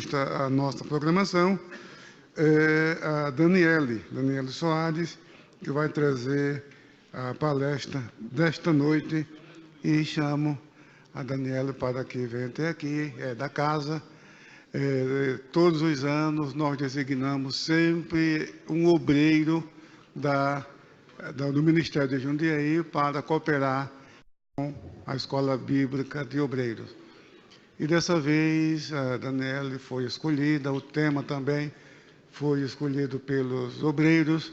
ilustra a nossa programação é a Daniele Soares, que vai trazer a palestra desta noite, e chamo a Daniele para que venha até aqui, é da casa. Todos os anos nós designamos sempre um obreiro do Ministério de Jundiaí para cooperar com a Escola Bíblica de Obreiros. E dessa vez a Daniele foi escolhida, o tema também foi escolhido pelos obreiros,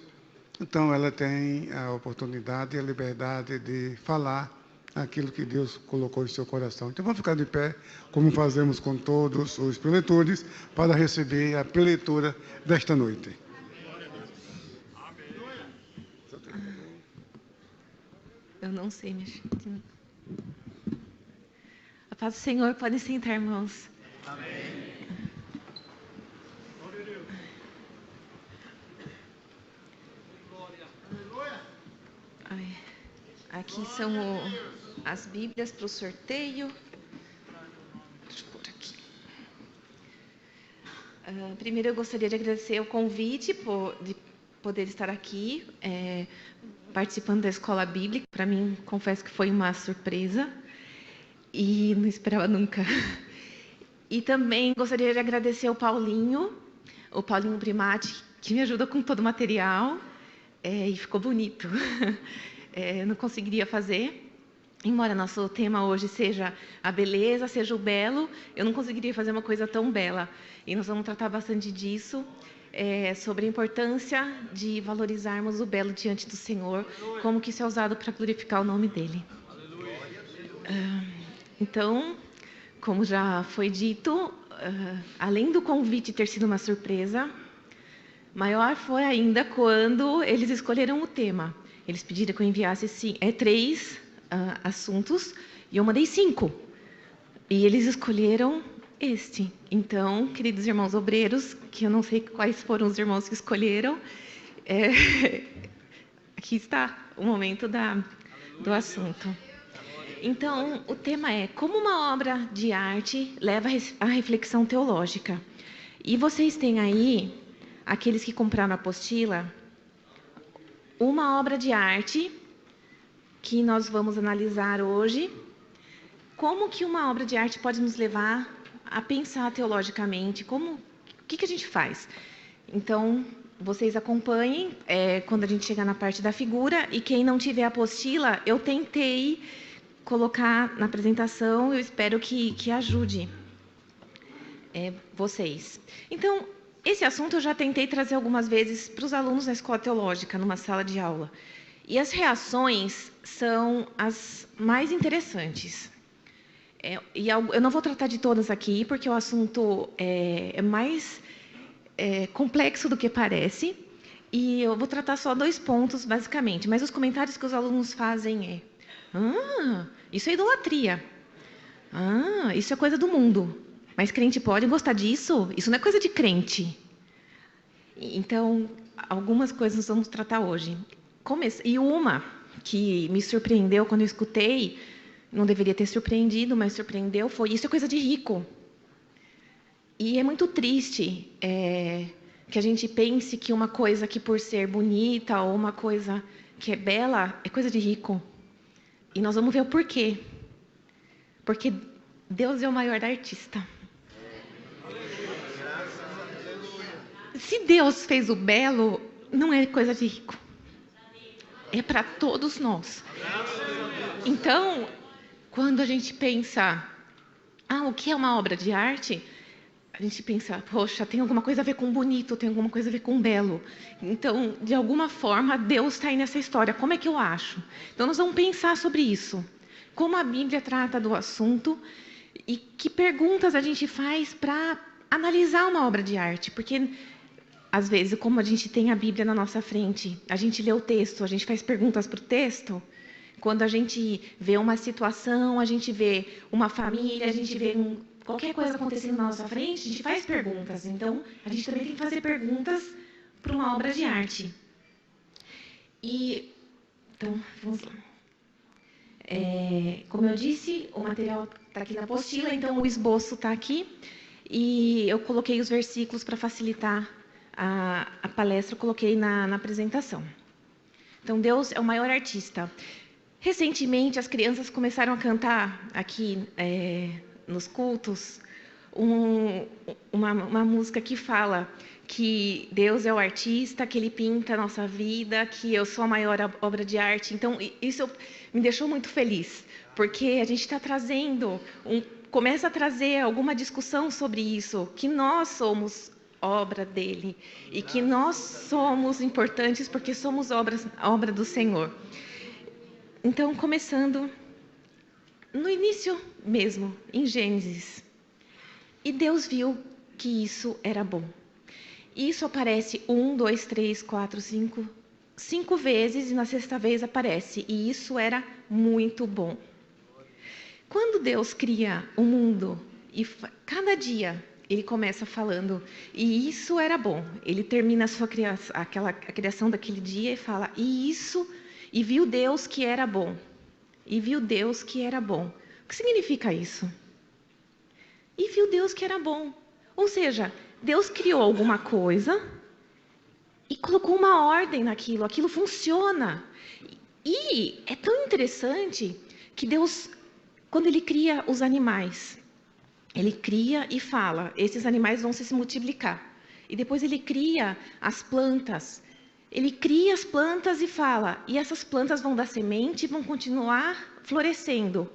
então ela tem a oportunidade e a liberdade de falar aquilo que Deus colocou em seu coração. Então vamos ficar de pé, como fazemos com todos os preletores, para receber a preleitura desta noite. Eu não sei mexer. A paz do Senhor, podem sentar, irmãos. Amém. Aqui são as Bíblias para o sorteio. Deixa eu pôr aqui. Primeiro, eu gostaria de agradecer o convite de poder estar aqui, participando da Escola Bíblica. Para mim, confesso que foi uma surpresa e não esperava nunca. E também gostaria de agradecer o Paulinho Primati, que me ajuda com todo o material, e ficou bonito. Eu não conseguiria fazer, embora nosso tema hoje seja a beleza, seja o belo, eu não conseguiria fazer uma coisa tão bela. E nós vamos tratar bastante disso, sobre a importância de valorizarmos o belo diante do Senhor, como que isso é usado para glorificar o nome dEle. Então, como já foi dito, além do convite ter sido uma surpresa, maior foi ainda quando eles escolheram o tema. Eles pediram que eu enviasse 3 assuntos e eu mandei 5. E eles escolheram este. Então, queridos irmãos obreiros, que eu não sei quais foram os irmãos que escolheram, aqui está o momento do assunto. Então, o tema é como uma obra de arte leva à reflexão teológica. E vocês têm aí, aqueles que compraram a apostila, uma obra de arte que nós vamos analisar hoje. Como que uma obra de arte pode nos levar a pensar teologicamente? O que a gente faz? Então, vocês acompanhem quando a gente chegar na parte da figura. E quem não tiver a apostila, eu tentei colocar na apresentação. Eu espero que ajude vocês. Então, esse assunto eu já tentei trazer algumas vezes para os alunos da escola teológica, numa sala de aula. E as reações são as mais interessantes. E eu não vou tratar de todas aqui, porque o assunto é mais complexo do que parece. E eu vou tratar só 2 pontos, basicamente. Mas os comentários que os alunos fazem isso é idolatria. Isso é coisa do mundo. Mas crente pode gostar disso? Isso não é coisa de crente. Então, algumas coisas nós vamos tratar hoje. E uma que me surpreendeu quando eu escutei, não deveria ter surpreendido, mas surpreendeu, foi: isso é coisa de rico. E é muito triste que a gente pense que uma coisa que por ser bonita ou uma coisa que é bela é coisa de rico. E nós vamos ver o porquê. Porque Deus é o maior artista. Se Deus fez o belo, não é coisa de rico. É para todos nós. Então, quando a gente pensa, o que é uma obra de arte? A gente pensa, poxa, tem alguma coisa a ver com bonito, tem alguma coisa a ver com belo. Então, de alguma forma, Deus está aí nessa história. Como é que eu acho? Então, nós vamos pensar sobre isso. Como a Bíblia trata do assunto e que perguntas a gente faz para analisar uma obra de arte. Porque, às vezes, como a gente tem a Bíblia na nossa frente, a gente lê o texto, a gente faz perguntas para o texto. Quando a gente vê uma situação, a gente vê uma família, a gente vê qualquer coisa acontecendo na nossa frente, a gente faz perguntas. Então, a gente também tem que fazer perguntas para uma obra de arte. Então, vamos lá. Como eu disse, o material está aqui na apostila, então o esboço está aqui. e eu coloquei os versículos para facilitar a palestra, eu coloquei na apresentação. Então, Deus é o maior artista. Recentemente, as crianças começaram a cantar aqui nos cultos uma música que fala que Deus é o artista, que Ele pinta a nossa vida, que eu sou a maior obra de arte. Então, isso me deixou muito feliz, porque a gente está trazendo, começa a trazer alguma discussão sobre isso, que nós somos obra dele e que nós somos importantes porque somos obra do Senhor. Então, começando no início mesmo, em Gênesis. E Deus viu que isso era bom. Isso aparece 1, 2, 3, 4, 5 vezes, e na sexta vez aparece. E isso era muito bom. Quando Deus cria o mundo, e cada dia Ele começa falando, e isso era bom. Ele termina a criação daquele dia e fala, e viu Deus que era bom. E viu Deus que era bom. O que significa isso? E viu Deus que era bom. Ou seja, Deus criou alguma coisa e colocou uma ordem naquilo. Aquilo funciona. E é tão interessante que Deus, quando Ele cria os animais, Ele cria e fala, esses animais vão se multiplicar. E depois Ele cria as plantas. Ele cria as plantas e fala, e essas plantas vão dar semente e vão continuar florescendo.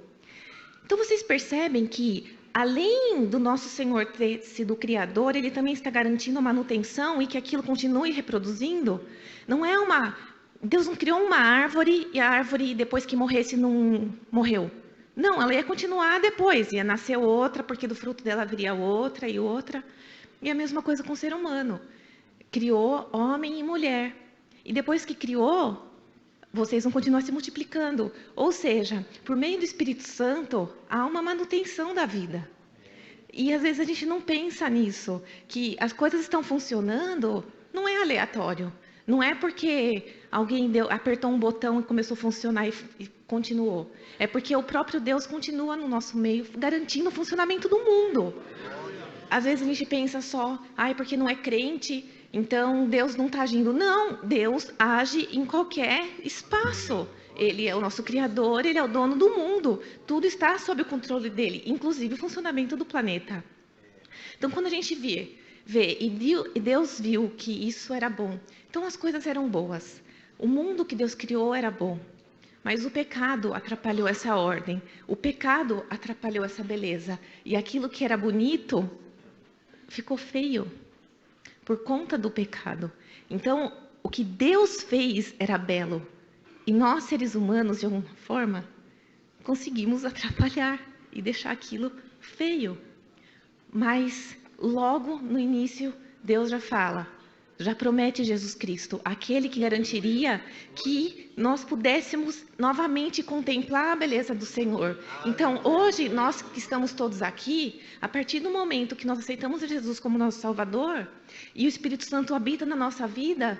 Então, vocês percebem que, além do nosso Senhor ter sido o Criador, Ele também está garantindo a manutenção e que aquilo continue reproduzindo. Não é Deus não criou uma árvore e a árvore, depois que morresse, não morreu. Não, ela ia continuar depois, ia nascer outra, porque do fruto dela viria outra e outra. E a mesma coisa com o ser humano. Criou homem e mulher. E depois que criou, vocês vão continuar se multiplicando. Ou seja, por meio do Espírito Santo, há uma manutenção da vida. E às vezes a gente não pensa nisso, que as coisas estão funcionando, não é aleatório. Não é porque alguém apertou um botão e começou a funcionar e continuou. É porque o próprio Deus continua no nosso meio, garantindo o funcionamento do mundo. Às vezes a gente pensa só, porque não é crente, então Deus não está agindo. Não, Deus age em qualquer espaço. Ele é o nosso Criador, Ele é o dono do mundo. Tudo está sob o controle dEle, inclusive o funcionamento do planeta. Então, quando a gente vê e Deus viu que isso era bom, então as coisas eram boas. O mundo que Deus criou era bom, mas o pecado atrapalhou essa ordem. O pecado atrapalhou essa beleza. E aquilo que era bonito ficou feio por conta do pecado. Então, o que Deus fez era belo. E nós, seres humanos, de alguma forma, conseguimos atrapalhar e deixar aquilo feio. Mas, logo no início, Deus já fala, já promete Jesus Cristo, aquele que garantiria que nós pudéssemos novamente contemplar a beleza do Senhor. Então, hoje, nós que estamos todos aqui, a partir do momento que nós aceitamos Jesus como nosso Salvador, e o Espírito Santo habita na nossa vida,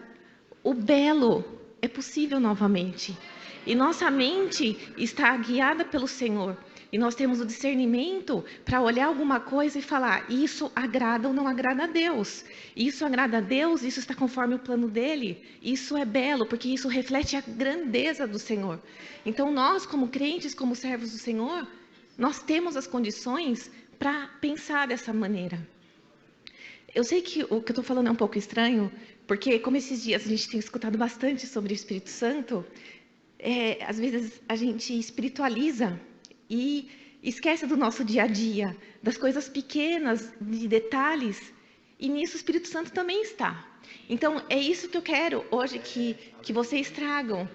o belo é possível novamente. E nossa mente está guiada pelo Senhor. E nós temos o discernimento para olhar alguma coisa e falar, isso agrada ou não agrada a Deus. Isso agrada a Deus, isso está conforme o plano dEle. Isso é belo, porque isso reflete a grandeza do Senhor. Então nós, como crentes, como servos do Senhor, nós temos as condições para pensar dessa maneira. Eu sei que o que eu estou falando é um pouco estranho, porque como esses dias a gente tem escutado bastante sobre o Espírito Santo, às vezes a gente espiritualiza e esquece do nosso dia a dia, das coisas pequenas, de detalhes, e nisso o Espírito Santo também está. Então, é isso que eu quero hoje que vocês tragam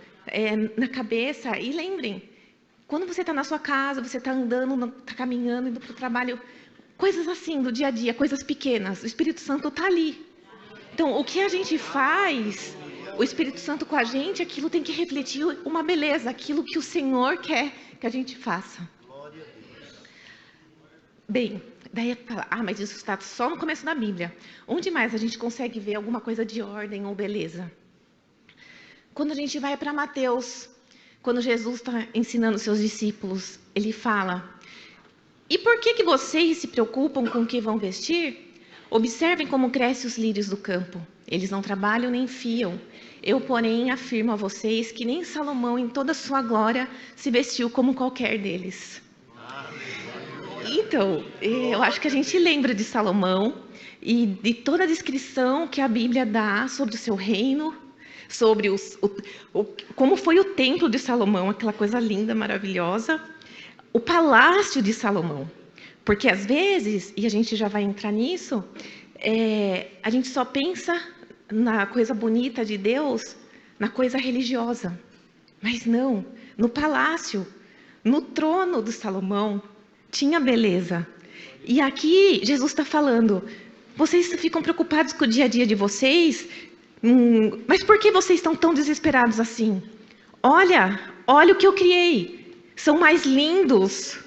na cabeça e lembrem, quando você está na sua casa, você está andando, está caminhando, indo para o trabalho, coisas assim do dia a dia, coisas pequenas, o Espírito Santo está ali. Então, o que a gente faz, o Espírito Santo com a gente, aquilo tem que refletir uma beleza, aquilo que o Senhor quer que a gente faça. Bem, daí fala, mas isso está só no começo da Bíblia. Onde mais a gente consegue ver alguma coisa de ordem ou beleza? Quando a gente vai para Mateus, quando Jesus está ensinando seus discípulos, ele fala, E por que vocês se preocupam com o que vão vestir? Observem como crescem os lírios do campo. Eles não trabalham nem fiam. Eu, porém, afirmo a vocês que nem Salomão, em toda a sua glória, se vestiu como qualquer deles. Então, eu acho que a gente lembra de Salomão e de toda a descrição que a Bíblia dá sobre o seu reino, sobre como foi o templo de Salomão, aquela coisa linda, maravilhosa, o palácio de Salomão. Porque, às vezes, e a gente já vai entrar nisso, a gente só pensa na coisa bonita de Deus, na coisa religiosa. Mas não, no palácio, no trono de Salomão, tinha beleza. E aqui Jesus está falando, vocês ficam preocupados com o dia a dia de vocês, mas por que vocês estão tão desesperados assim? Olha o que eu criei. São mais lindos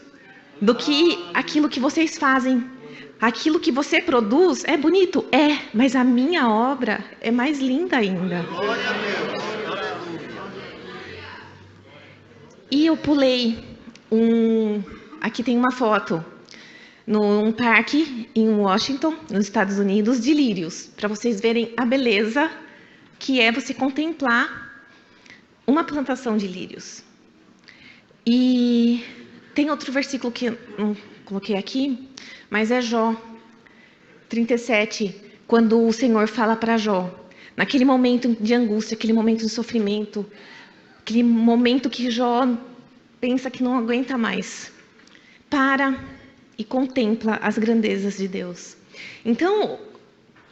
do que aquilo que vocês fazem. Aquilo que você produz é bonito? É, mas a minha obra é mais linda ainda. E eu pulei aqui tem uma foto, num parque em Washington, nos Estados Unidos, de lírios, para vocês verem a beleza que é você contemplar uma plantação de lírios. E tem outro versículo que eu não coloquei aqui, mas é Jó 37, quando o Senhor fala para Jó, naquele momento de angústia, aquele momento de sofrimento, aquele momento que Jó pensa que não aguenta mais, para e contempla as grandezas de Deus. Então,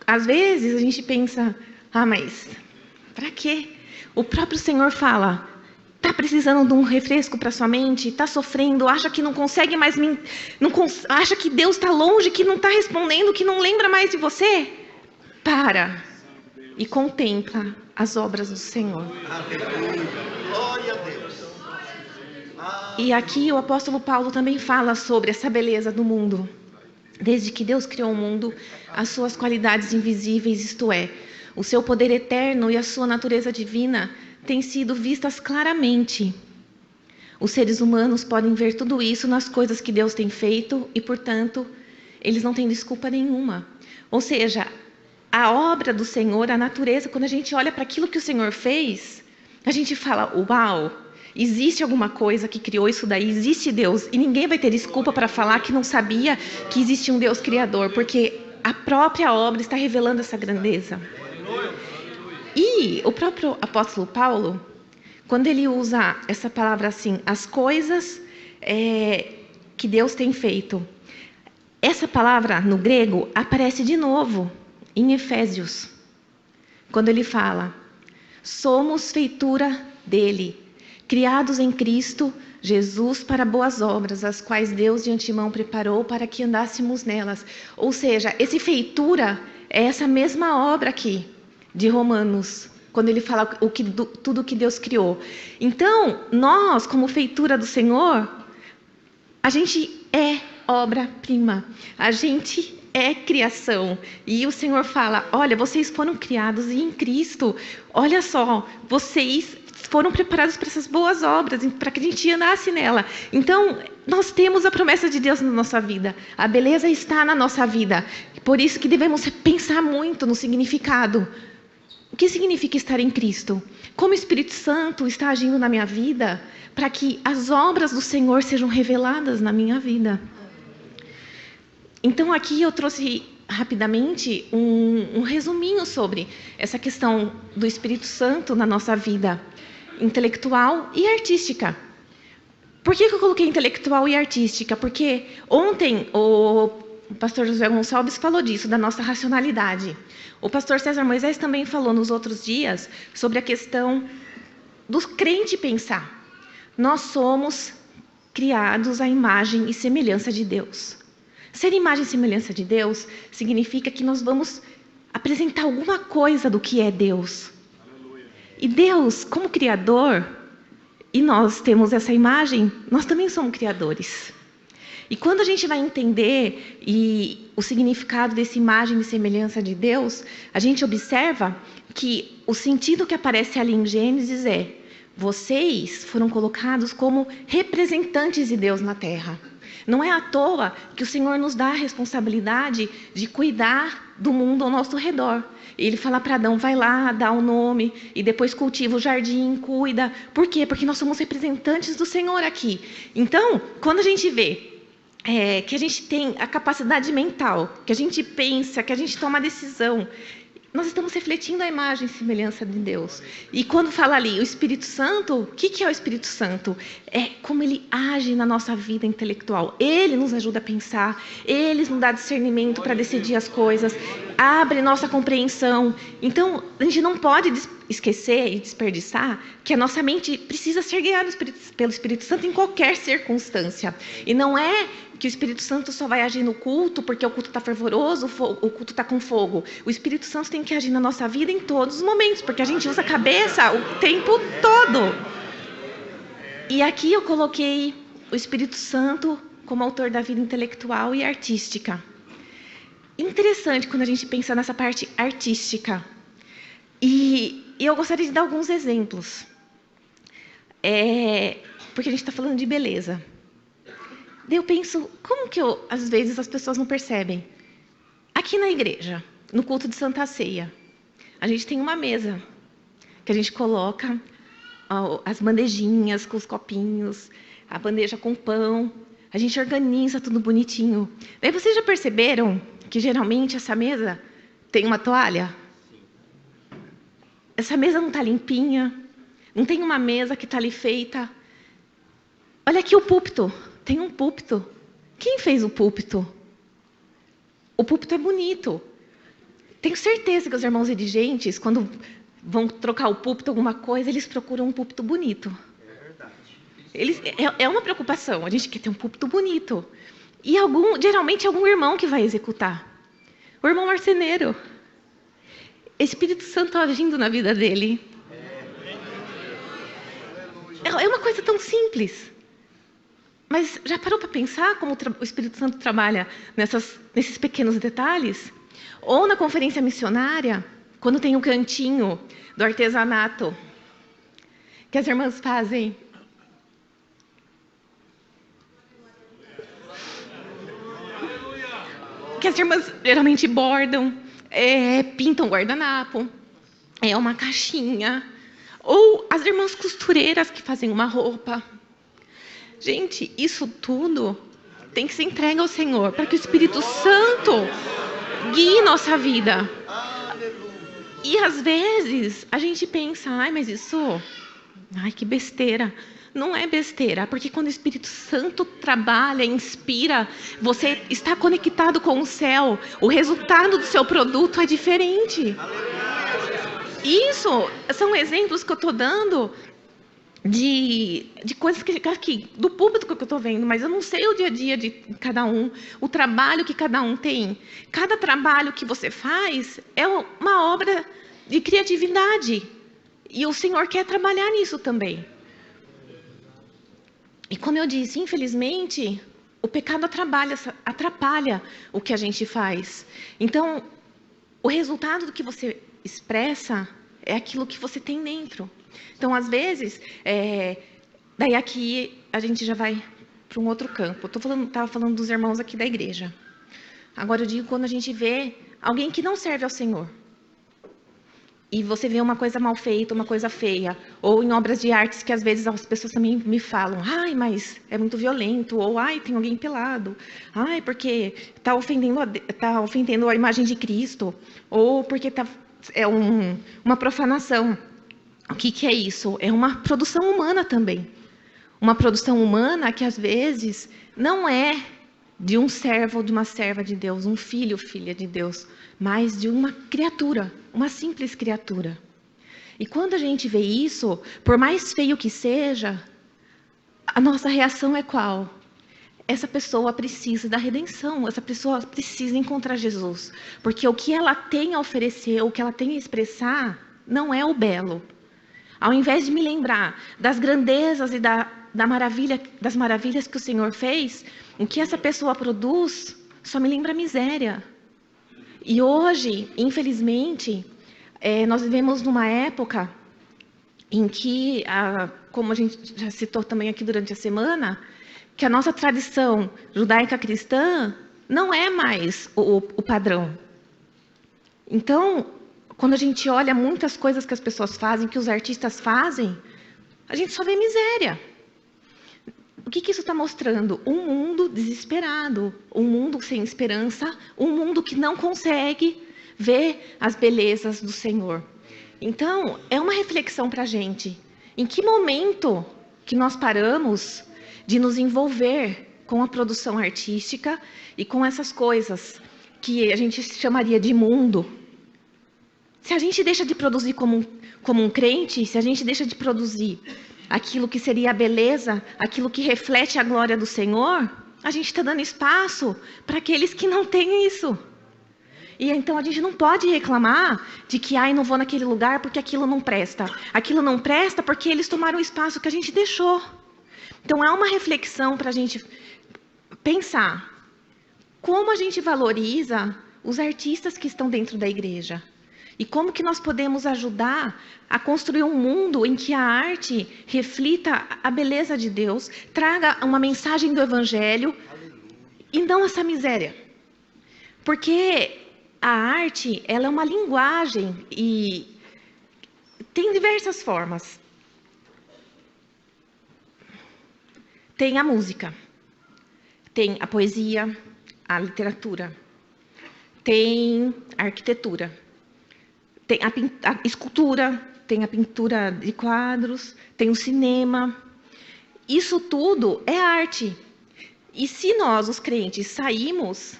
às vezes a gente pensa, mas para quê? O próprio Senhor fala, está precisando de um refresco para sua mente? Está sofrendo? Acha que não consegue mais? Acha que Deus está longe, que não está respondendo, que não lembra mais de você? Para e contempla as obras do Senhor. Glória a Deus. E aqui o apóstolo Paulo também fala sobre essa beleza do mundo. Desde que Deus criou o mundo, as suas qualidades invisíveis, isto é, o seu poder eterno e a sua natureza divina, têm sido vistas claramente. Os seres humanos podem ver tudo isso nas coisas que Deus tem feito e, portanto, eles não têm desculpa nenhuma. Ou seja, a obra do Senhor, a natureza, quando a gente olha para aquilo que o Senhor fez, a gente fala, uau, existe alguma coisa que criou isso daí, existe Deus, e ninguém vai ter desculpa para falar que não sabia que existia um Deus criador, porque a própria obra está revelando essa grandeza. E o próprio apóstolo Paulo, quando ele usa essa palavra assim, as coisas que Deus tem feito, essa palavra no grego aparece de novo em Efésios, quando ele fala, somos feitura dele, criados em Cristo Jesus para boas obras, as quais Deus de antemão preparou para que andássemos nelas. Ou seja, esse feitura é essa mesma obra aqui, de Romanos, quando ele fala tudo que Deus criou. Então, nós, como feitura do Senhor, a gente é obra-prima, a gente é criação. E o Senhor fala, olha, vocês foram criados em Cristo, olha só, vocês foram preparados para essas boas obras, para que a gente andasse nela. Então, nós temos a promessa de Deus na nossa vida. A beleza está na nossa vida. Por isso que devemos pensar muito no significado. O que significa estar em Cristo? Como o Espírito Santo está agindo na minha vida para que as obras do Senhor sejam reveladas na minha vida? Então, aqui eu trouxe rapidamente um resuminho sobre essa questão do Espírito Santo na nossa vida intelectual e artística. Por que eu coloquei intelectual e artística? Porque ontem o pastor José Gonçalves falou disso, da nossa racionalidade. O pastor César Moisés também falou nos outros dias sobre a questão do crente pensar. Nós somos criados à imagem e semelhança de Deus. Ser imagem e semelhança de Deus significa que nós vamos apresentar alguma coisa do que é Deus. E Deus, como Criador, e nós temos essa imagem, nós também somos criadores. E quando a gente vai entender o significado dessa imagem e semelhança de Deus, a gente observa que o sentido que aparece ali em Gênesis é: vocês foram colocados como representantes de Deus na Terra. Não é à toa que o Senhor nos dá a responsabilidade de cuidar do mundo ao nosso redor. Ele fala para Adão, vai lá, dá o nome, e depois cultiva o jardim, cuida. Por quê? Porque nós somos representantes do Senhor aqui. Então, quando a gente vê que a gente tem a capacidade mental, que a gente pensa, que a gente toma decisão, nós estamos refletindo a imagem e semelhança de Deus. E quando fala ali o Espírito Santo, o que é o Espírito Santo? É como ele age na nossa vida intelectual. Ele nos ajuda a pensar, ele nos dá discernimento para decidir as coisas, abre nossa compreensão. Então, a gente não pode esquecer e desperdiçar que a nossa mente precisa ser guiada pelo Espírito Santo em qualquer circunstância. E não é que o Espírito Santo só vai agir no culto porque o culto está fervoroso, o culto está com fogo. O Espírito Santo tem que agir na nossa vida em todos os momentos, porque a gente usa a cabeça o tempo todo. E aqui eu coloquei o Espírito Santo como autor da vida intelectual e artística. Interessante quando a gente pensa nessa parte artística. E eu gostaria de dar alguns exemplos. Porque a gente está falando de beleza. Daí eu penso, como que às vezes as pessoas não percebem? Aqui na igreja, no culto de Santa Ceia, a gente tem uma mesa que a gente coloca as bandejinhas com os copinhos, a bandeja com pão, a gente organiza tudo bonitinho. Daí vocês já perceberam que geralmente essa mesa tem uma toalha? Essa mesa não está limpinha, não tem uma mesa que está ali feita. Olha aqui o púlpito. Tem um púlpito. Quem fez o púlpito? O púlpito é bonito. Tenho certeza que os irmãos dirigentes, quando vão trocar o púlpito, alguma coisa, eles procuram um púlpito bonito. É verdade. É uma preocupação. A gente quer ter um púlpito bonito. E geralmente é algum irmão que vai executar. O irmão marceneiro. Espírito Santo agindo na vida dele. É uma coisa tão simples. Mas já parou para pensar como o Espírito Santo trabalha nesses pequenos detalhes? Ou na conferência missionária, quando tem um cantinho do artesanato, que as irmãs fazem. Que as irmãs geralmente bordam, pintam guardanapo, uma caixinha. Ou as irmãs costureiras que fazem uma roupa. Gente, isso tudo tem que ser entregue ao Senhor, para que o Espírito Santo guie nossa vida. E às vezes a gente pensa, mas isso, que besteira. Não é besteira, porque quando o Espírito Santo trabalha, inspira, você está conectado com o céu, o resultado do seu produto é diferente. Isso são exemplos que eu estou dando de coisas que aqui, do púlpito que eu estou vendo, mas eu não sei o dia a dia de cada um, o trabalho que cada um tem. Cada trabalho que você faz é uma obra de criatividade. E o Senhor quer trabalhar nisso também. E como eu disse, infelizmente, o pecado atrapalha o que a gente faz. Então, o resultado do que você expressa é aquilo que você tem dentro. Então, às vezes, daí aqui a gente já vai para um outro campo. Estava falando dos irmãos aqui da igreja. Agora eu digo quando a gente vê alguém que não serve ao Senhor. E você vê uma coisa mal feita, uma coisa feia. Ou em obras de artes que às vezes as pessoas também me falam, mas é muito violento. Ou, tem alguém pelado. Porque está ofendendo a imagem de Cristo. Ou porque uma profanação. O que é isso? É uma produção humana também. Uma produção humana que, às vezes, não é de um servo ou de uma serva de Deus, um filho ou filha de Deus, mas de uma criatura, uma simples criatura. E quando a gente vê isso, por mais feio que seja, a nossa reação é qual? Essa pessoa precisa da redenção, essa pessoa precisa encontrar Jesus. Porque o que ela tem a oferecer, o que ela tem a expressar, não é o belo. Ao invés de me lembrar das grandezas e das maravilhas que o Senhor fez, o que essa pessoa produz só me lembra a miséria. E hoje, infelizmente, nós vivemos numa época em que, como a gente já citou também aqui durante a semana, que a nossa tradição judaica cristã não é mais o padrão. Então, quando a gente olha muitas coisas que as pessoas fazem, que os artistas fazem, a gente só vê miséria. O que isso está mostrando? Um mundo desesperado, um mundo sem esperança, um mundo que não consegue ver as belezas do Senhor. Então, é uma reflexão para a gente. Em que momento que nós paramos de nos envolver com a produção artística e com essas coisas que a gente chamaria de mundo? Se a gente deixa de produzir como um crente, se a gente deixa de produzir aquilo que seria a beleza, aquilo que reflete a glória do Senhor, a gente está dando espaço para aqueles que não têm isso. E então a gente não pode reclamar de que não vou naquele lugar porque aquilo não presta. Aquilo não presta porque eles tomaram o espaço que a gente deixou. Então é uma reflexão para a gente pensar como a gente valoriza os artistas que estão dentro da igreja. E como que nós podemos ajudar a construir um mundo em que a arte reflita a beleza de Deus, traga uma mensagem do Evangelho e não essa miséria. Porque a arte, ela é uma linguagem e tem diversas formas. Tem a música, tem a poesia, a literatura, tem a arquitetura. Tem a escultura, tem a pintura de quadros, tem o cinema. Isso tudo é arte. E se nós, os crentes, saímos,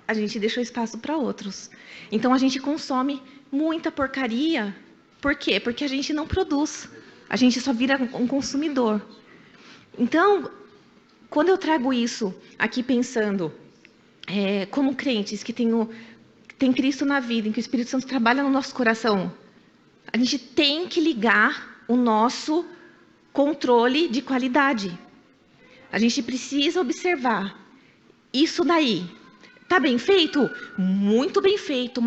a gente deixou espaço para outros. Então, a gente consome muita porcaria. Por quê? Porque a gente não produz. A gente só vira um consumidor. Então, quando eu trago isso aqui pensando como crentes que tem Cristo na vida, em que o Espírito Santo trabalha no nosso coração, a gente tem que ligar o nosso controle de qualidade. A gente precisa observar. Isso daí, tá bem feito? Muito bem feito.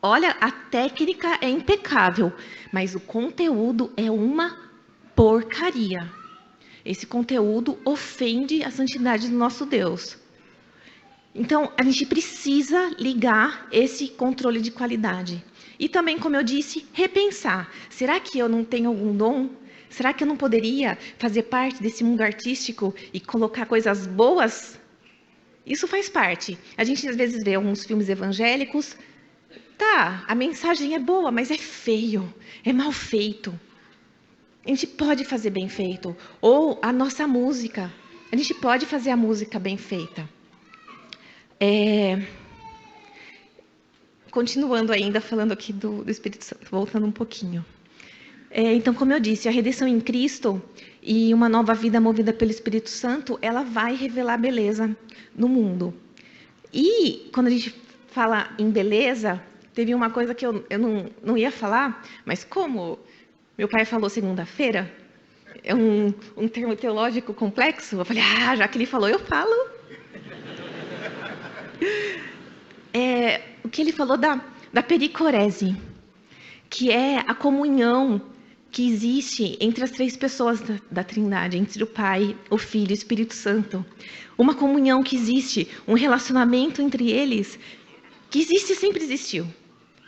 Olha, a técnica é impecável, mas o conteúdo é uma porcaria. Esse conteúdo ofende a santidade do nosso Deus. Então, a gente precisa ligar esse controle de qualidade. E também, como eu disse, repensar. Será que eu não tenho algum dom? Será que eu não poderia fazer parte desse mundo artístico e colocar coisas boas? Isso faz parte. A gente, às vezes, vê alguns filmes evangélicos. Tá, a mensagem é boa, mas é feio, é mal feito. A gente pode fazer bem feito. Ou a nossa música. A gente pode fazer a música bem feita. Continuando ainda, falando aqui do Espírito Santo, voltando um pouquinho. Então, como eu disse, a redenção em Cristo e uma nova vida movida pelo Espírito Santo, ela vai revelar beleza no mundo. E, quando a gente fala em beleza, teve uma coisa que eu não ia falar, mas como meu pai falou segunda-feira, é um termo teológico complexo, eu falei, já que ele falou, eu falo. O que ele falou da pericorese, que é a comunhão que existe entre as três pessoas da Trindade, entre o Pai, o Filho e o Espírito Santo. Uma comunhão que existe, um relacionamento entre eles, que existe e sempre existiu.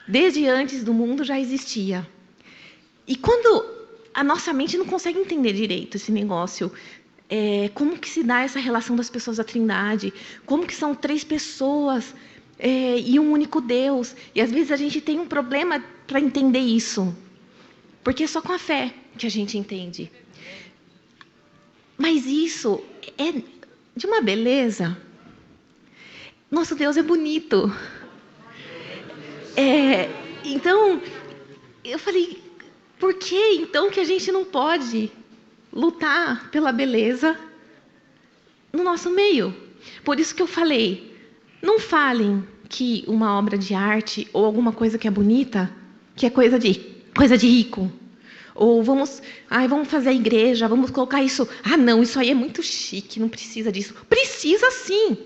Desde antes do mundo já existia. E quando a nossa mente não consegue entender direito esse negócio, como que se dá essa relação das pessoas da Trindade, como que são três pessoas e um único Deus. E às vezes a gente tem um problema para entender isso, porque é só com a fé que a gente entende. Mas isso é de uma beleza. Nosso Deus é bonito. Então, eu falei, por que então que a gente não pode lutar pela beleza no nosso meio? Por isso que eu falei, não falem que uma obra de arte ou alguma coisa que é bonita, que é coisa de rico. Ou vamos fazer a igreja, vamos colocar isso. Não, isso aí é muito chique, não precisa disso. Precisa sim.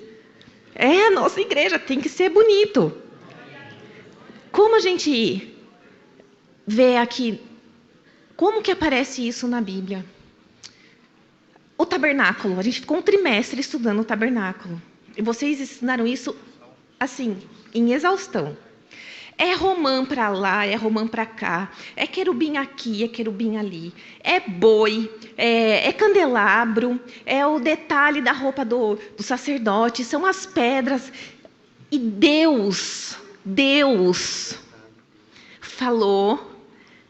A nossa igreja tem que ser bonito. Como a gente vê aqui, como que aparece isso na Bíblia? O tabernáculo, a gente ficou um trimestre estudando o tabernáculo. E vocês ensinaram isso, assim, em exaustão. É romã para lá, é romã para cá, é querubim aqui, é querubim ali, é boi, é candelabro, é o detalhe da roupa do sacerdote, são as pedras. E Deus falou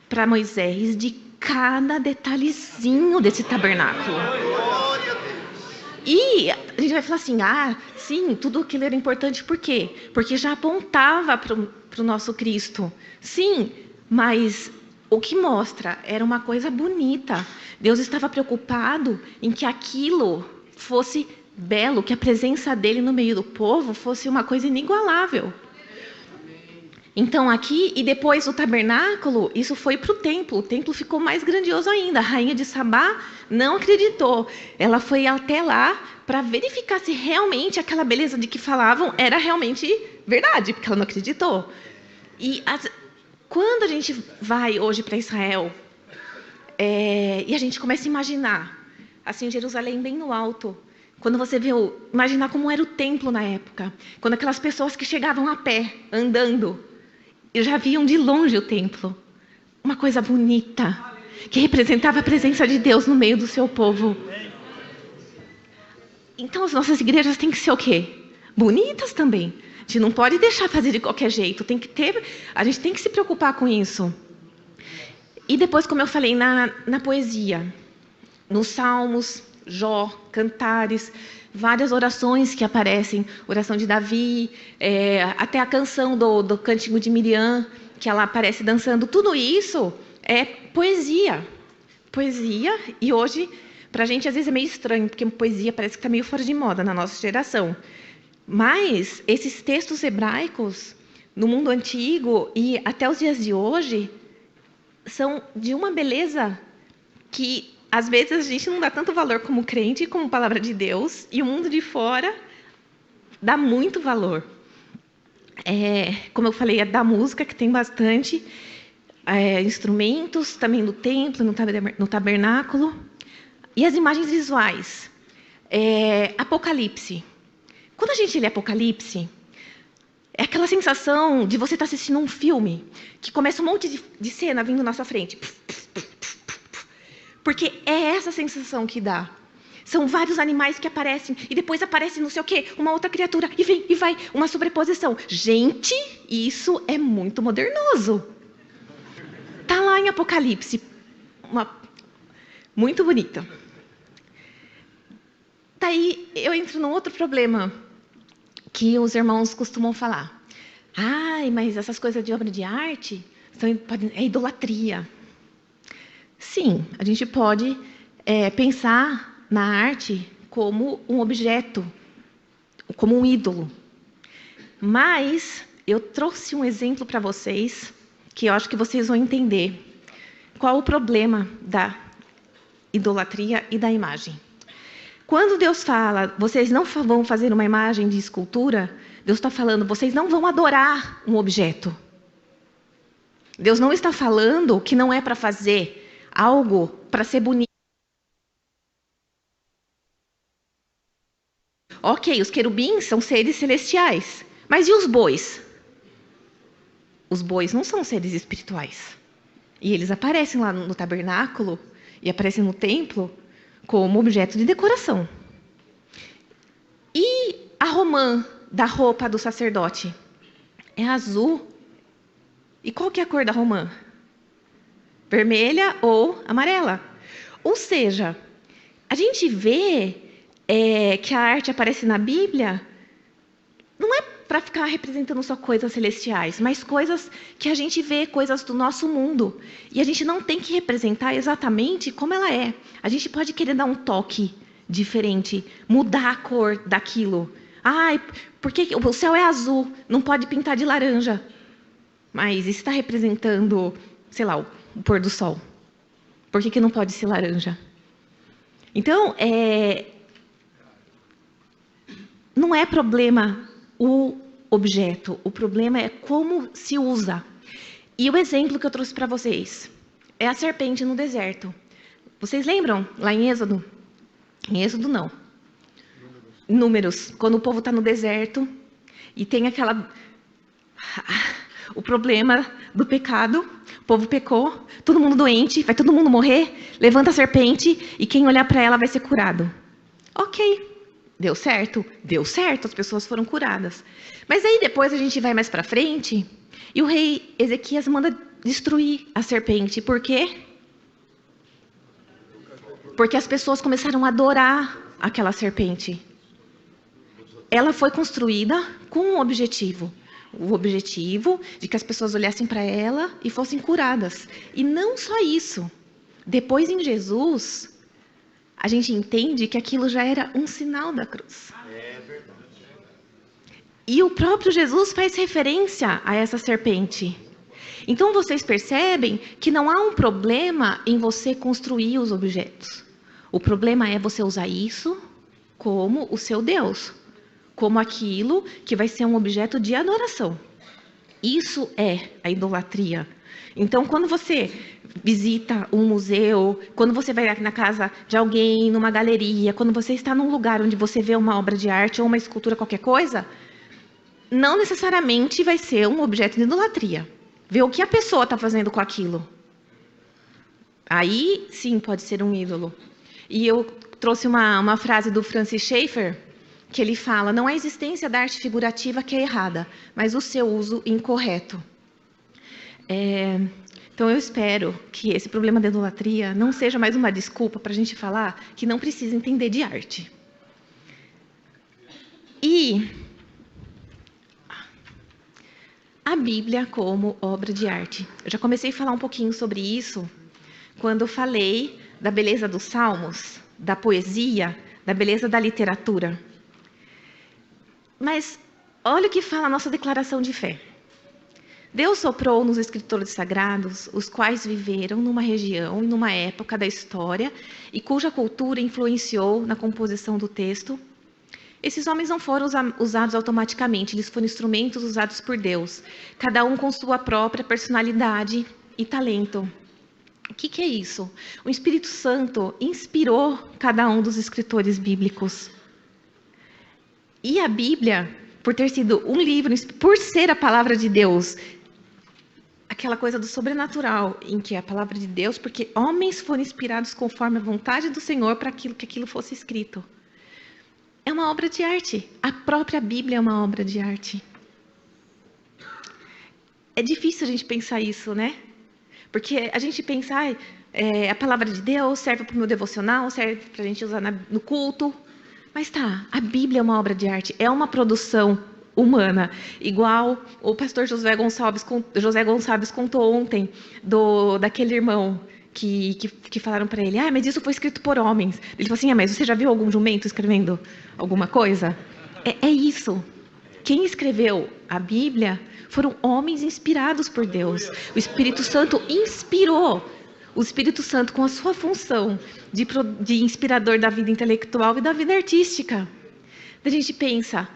para Moisés de cada detalhezinho desse tabernáculo. E a gente vai falar assim, sim, tudo aquilo era importante, por quê? Porque já apontava para o nosso Cristo. Sim, mas o que mostra era uma coisa bonita. Deus estava preocupado em que aquilo fosse belo, que a presença dele no meio do povo fosse uma coisa inigualável. Então aqui, e depois o tabernáculo, isso foi para o templo ficou mais grandioso ainda. A rainha de Sabá não acreditou. Ela foi até lá para verificar se realmente aquela beleza de que falavam era realmente verdade, porque ela não acreditou. E quando a gente vai hoje para Israel, e a gente começa a imaginar, assim, Jerusalém bem no alto, quando você vê, imaginar como era o templo na época, quando aquelas pessoas que chegavam a pé, andando, e já viam de longe o templo. Uma coisa bonita, que representava a presença de Deus no meio do seu povo. Então, as nossas igrejas têm que ser o quê? Bonitas também. A gente não pode deixar fazer de qualquer jeito. A gente tem que se preocupar com isso. E depois, como eu falei, na poesia, nos Salmos, Jó, Cantares, várias orações que aparecem, oração de Davi, até a canção do Cântico de Miriam, que ela aparece dançando, tudo isso é poesia. Poesia, e hoje, para a gente às vezes é meio estranho, porque poesia parece que está meio fora de moda na nossa geração. Mas esses textos hebraicos, no mundo antigo e até os dias de hoje, são de uma beleza que às vezes a gente não dá tanto valor como crente, como palavra de Deus, e o mundo de fora dá muito valor. Como eu falei, é da música, que tem bastante, instrumentos também no templo, no tabernáculo, e as imagens visuais. Apocalipse. Quando a gente lê Apocalipse, é aquela sensação de você estar assistindo um filme, que começa um monte de cena vindo na sua frente. Porque é essa sensação que dá. São vários animais que aparecem, e depois aparece não sei o quê, uma outra criatura, e vem, e vai, uma sobreposição. Gente, isso é muito modernoso. Está lá em Apocalipse. Muito bonita. Daí eu entro num outro problema que os irmãos costumam falar. Mas essas coisas de obra de arte é idolatria. Sim, a gente pode pensar na arte como um objeto, como um ídolo. Mas eu trouxe um exemplo para vocês, que eu acho que vocês vão entender qual o problema da idolatria e da imagem. Quando Deus fala, vocês não vão fazer uma imagem de escultura, Deus está falando, vocês não vão adorar um objeto. Deus não está falando que não é para fazer algo para ser bonito. Ok, os querubins são seres celestiais. Mas e os bois? Os bois não são seres espirituais. E eles aparecem lá no tabernáculo e aparecem no templo como objeto de decoração. E a romã da roupa do sacerdote? É azul. E qual que é a cor da romã? Vermelha ou amarela. Ou seja, a gente vê que a arte aparece na Bíblia, não é para ficar representando só coisas celestiais, mas coisas que a gente vê, coisas do nosso mundo. E a gente não tem que representar exatamente como ela é. A gente pode querer dar um toque diferente, mudar a cor daquilo. Porque o céu é azul, não pode pintar de laranja. Mas isso está representando, sei lá, o pôr do sol. Por que não pode ser laranja? Então, não é problema o objeto, o problema é como se usa. E o exemplo que eu trouxe para vocês é a serpente no deserto. Vocês lembram, lá em Êxodo? Em Êxodo, não. Números, quando o povo está no deserto e tem o problema do pecado, o povo pecou, todo mundo doente, vai todo mundo morrer, levanta a serpente e quem olhar para ela vai ser curado. Ok, deu certo, as pessoas foram curadas. Mas aí depois a gente vai mais para frente e o rei Ezequias manda destruir a serpente. Por quê? Porque as pessoas começaram a adorar aquela serpente. Ela foi construída com um objetivo. O objetivo de que as pessoas olhassem para ela e fossem curadas. E não só isso. Depois, em Jesus, a gente entende que aquilo já era um sinal da cruz. É verdade. E o próprio Jesus faz referência a essa serpente. Então, vocês percebem que não há um problema em você construir os objetos. O problema é você usar isso como o seu Deus. Como aquilo que vai ser um objeto de adoração. Isso é a idolatria. Então, quando você visita um museu, quando você vai na casa de alguém, numa galeria, quando você está num lugar onde você vê uma obra de arte ou uma escultura, qualquer coisa, não necessariamente vai ser um objeto de idolatria. Ver o que a pessoa está fazendo com aquilo. Aí, sim, pode ser um ídolo. E eu trouxe uma frase do Francis Schaeffer, que ele fala, não é a existência da arte figurativa que é errada, mas o seu uso incorreto. Então, eu espero que esse problema da idolatria não seja mais uma desculpa para a gente falar que não precisa entender de arte. E a Bíblia como obra de arte. Eu já comecei a falar um pouquinho sobre isso quando eu falei da beleza dos salmos, da poesia, da beleza da literatura. Mas olha o que fala a nossa declaração de fé. Deus soprou nos escritores sagrados, os quais viveram numa região e numa época da história e cuja cultura influenciou na composição do texto. Esses homens não foram usados automaticamente, eles foram instrumentos usados por Deus, cada um com sua própria personalidade e talento. O que é isso? O Espírito Santo inspirou cada um dos escritores bíblicos. E a Bíblia, por ter sido um livro, por ser a palavra de Deus, aquela coisa do sobrenatural, em que é a palavra de Deus, porque homens foram inspirados conforme a vontade do Senhor para que aquilo fosse escrito. É uma obra de arte. A própria Bíblia é uma obra de arte. É difícil a gente pensar isso, né? Porque a gente pensa, a palavra de Deus serve para o meu devocional, serve para a gente usar no culto. Mas a Bíblia é uma obra de arte, é uma produção humana. Igual o pastor José Gonçalves contou ontem daquele irmão que falaram para ele, mas isso foi escrito por homens. Ele falou assim, mas você já viu algum jumento escrevendo alguma coisa? É isso. Quem escreveu a Bíblia foram homens inspirados por Deus. O Espírito Santo inspirou. O Espírito Santo, com a sua função de inspirador da vida intelectual e da vida artística. A gente pensa,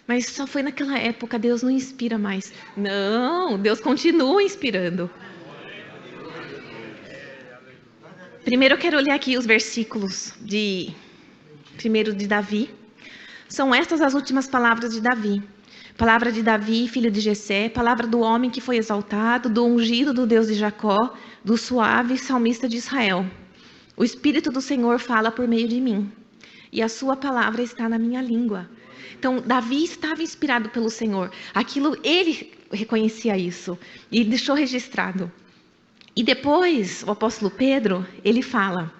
mas só foi naquela época, Deus não inspira mais. Não, Deus continua inspirando. Primeiro eu quero ler aqui os versículos primeiro de Davi. São estas as últimas palavras de Davi. Palavra de Davi, filho de Jessé, palavra do homem que foi exaltado, do ungido do Deus de Jacó, do suave salmista de Israel. O Espírito do Senhor fala por meio de mim, e a sua palavra está na minha língua. Então, Davi estava inspirado pelo Senhor. Ele reconhecia isso, e deixou registrado. E depois, o apóstolo Pedro, ele fala,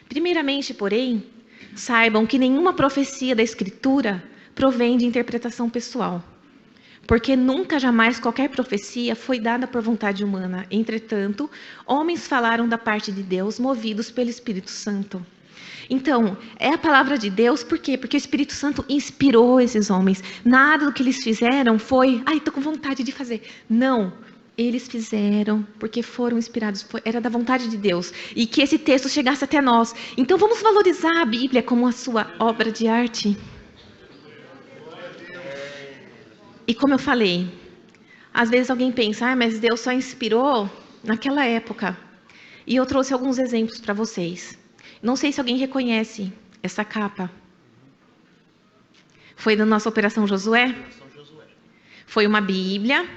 primeiramente, porém, saibam que nenhuma profecia da Escritura provém de interpretação pessoal. Porque nunca, jamais, qualquer profecia foi dada por vontade humana. Entretanto, homens falaram da parte de Deus, movidos pelo Espírito Santo. Então, é a palavra de Deus, por quê? Porque o Espírito Santo inspirou esses homens. Nada do que eles fizeram foi, estou com vontade de fazer. Não, eles fizeram porque foram inspirados, era da vontade de Deus. E que esse texto chegasse até nós. Então, vamos valorizar a Bíblia como a sua obra de arte. E como eu falei, às vezes alguém pensa, mas Deus só inspirou naquela época. E eu trouxe alguns exemplos para vocês. Não sei se alguém reconhece essa capa. Foi da nossa Operação Josué? Foi uma Bíblia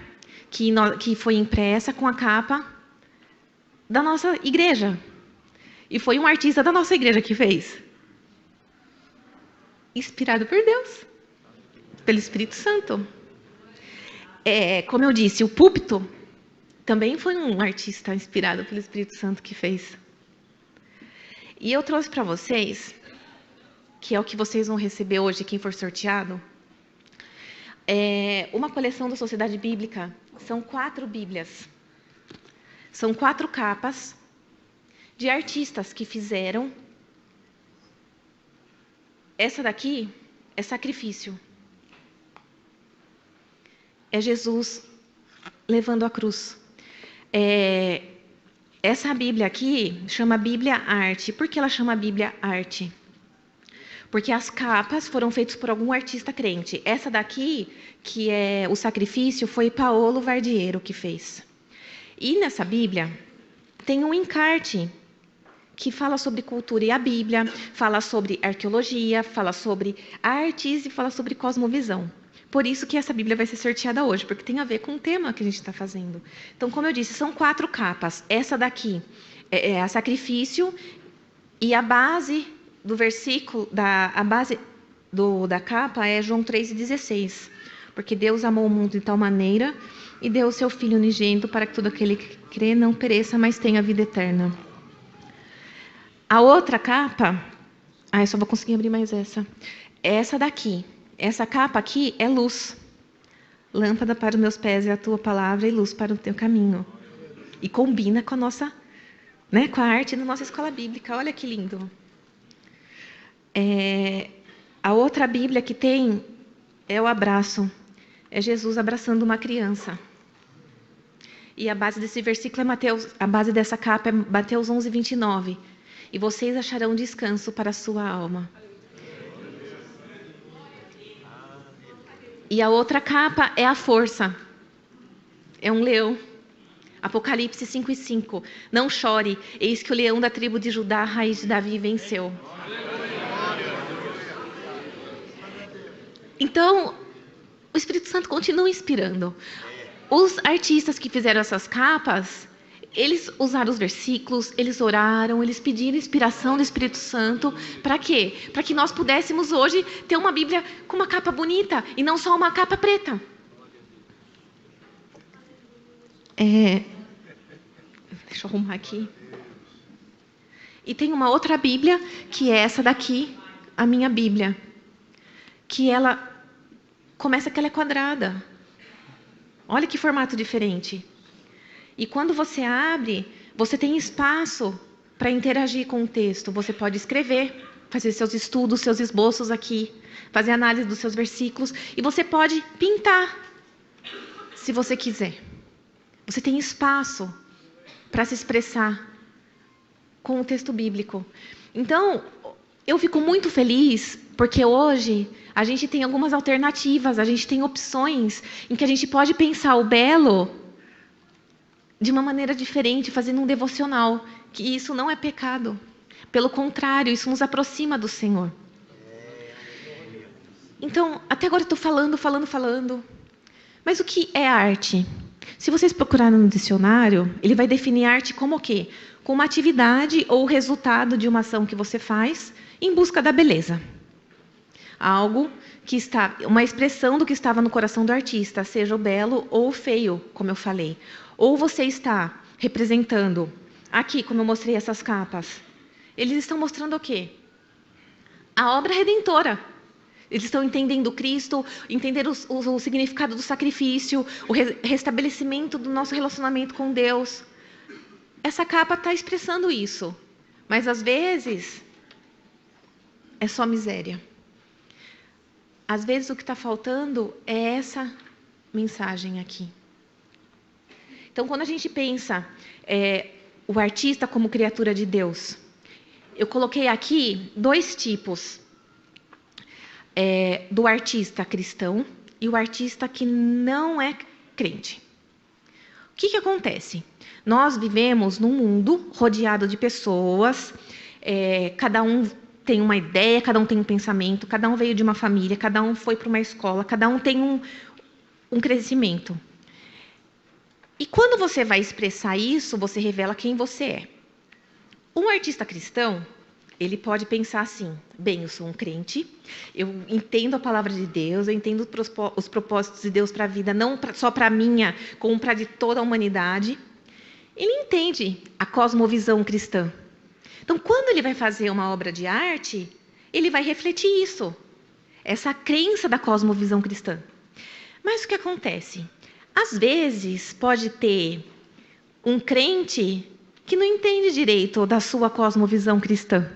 que foi impressa com a capa da nossa igreja. E foi um artista da nossa igreja que fez. Inspirado por Deus, pelo Espírito Santo. Como eu disse, o púlpito também foi um artista inspirado pelo Espírito Santo que fez. E eu trouxe para vocês, que é o que vocês vão receber hoje, quem for sorteado, uma coleção da Sociedade Bíblica. São 4 Bíblias. São 4 capas de artistas que fizeram. Essa daqui é Sacrifício. É Jesus levando a cruz. Essa Bíblia aqui chama Bíblia Arte. Por que ela chama Bíblia Arte? Porque as capas foram feitas por algum artista crente. Essa daqui, que é o Sacrifício, foi Paolo Vardiero que fez. E nessa Bíblia tem um encarte que fala sobre cultura e a Bíblia, fala sobre arqueologia, fala sobre artes e fala sobre cosmovisão. Por isso que essa Bíblia vai ser sorteada hoje, porque tem a ver com o tema que a gente está fazendo. Então, como eu disse, são 4 capas. Essa daqui é a Sacrifício, e a base do versículo, a base da capa é João 3,16. Porque Deus amou o mundo de tal maneira e deu o seu Filho unigênito para que todo aquele que crê não pereça, mas tenha vida eterna. A outra capa, eu só vou conseguir abrir mais essa. Essa daqui. Essa capa aqui é luz. Lâmpada para os meus pés é a tua palavra e luz para o teu caminho. E combina com a nossa, com a arte da nossa escola bíblica. Olha que lindo. A outra Bíblia que tem é o abraço. É Jesus abraçando uma criança. E a base desse versículo é Mateus, a base dessa capa é Mateus 11:29. E vocês acharão descanso para a sua alma. E a outra capa é a força. É um leão. Apocalipse 5:5. Não chore, eis que o leão da tribo de Judá, a raiz de Davi, venceu. Então, o Espírito Santo continua inspirando. Os artistas que fizeram essas capas, eles usaram os versículos, eles oraram, eles pediram inspiração do Espírito Santo. Para quê? Para que nós pudéssemos hoje ter uma Bíblia com uma capa bonita e não só uma capa preta. Deixa eu arrumar aqui. E tem uma outra Bíblia, que é essa daqui, a minha Bíblia. Que ela começa que ela é quadrada. Olha que formato diferente. E quando você abre, você tem espaço para interagir com o texto. Você pode escrever, fazer seus estudos, seus esboços aqui, fazer análise dos seus versículos. E você pode pintar, se você quiser. Você tem espaço para se expressar com o texto bíblico. Então, eu fico muito feliz, porque hoje a gente tem algumas alternativas, a gente tem opções em que a gente pode pensar o belo de uma maneira diferente, fazendo um devocional, que isso não é pecado. Pelo contrário, isso nos aproxima do Senhor. Então, até agora eu estou falando. Mas o que é arte? Se vocês procurarem no dicionário, ele vai definir arte como o quê? Como uma atividade ou resultado de uma ação que você faz em busca da beleza. Algo que está, uma expressão do que estava no coração do artista, seja o belo ou o feio, como eu falei. Ou você está representando, aqui, como eu mostrei essas capas, eles estão mostrando o quê? A obra redentora. Eles estão entendendo Cristo, entendendo o significado do sacrifício, o restabelecimento do nosso relacionamento com Deus. Essa capa está expressando isso. Mas, às vezes, é só miséria. Às vezes, o que está faltando é essa mensagem aqui. Então, quando a gente pensa o artista como criatura de Deus, eu coloquei aqui 2 tipos. Do artista cristão e o artista que não é crente. O que acontece? Nós vivemos num mundo rodeado de pessoas cada um tem uma ideia, cada um tem um pensamento, cada um veio de uma família, cada um foi para uma escola, cada um tem um crescimento. E quando você vai expressar isso, você revela quem você é. Um artista cristão, ele pode pensar assim: bem, eu sou um crente, eu entendo a palavra de Deus, eu entendo os propósitos de Deus para a vida, não só para a minha, como para de toda a humanidade. Ele entende a cosmovisão cristã. Então, quando ele vai fazer uma obra de arte, ele vai refletir isso, essa crença da cosmovisão cristã. Mas o que acontece? Às vezes, pode ter um crente que não entende direito da sua cosmovisão cristã,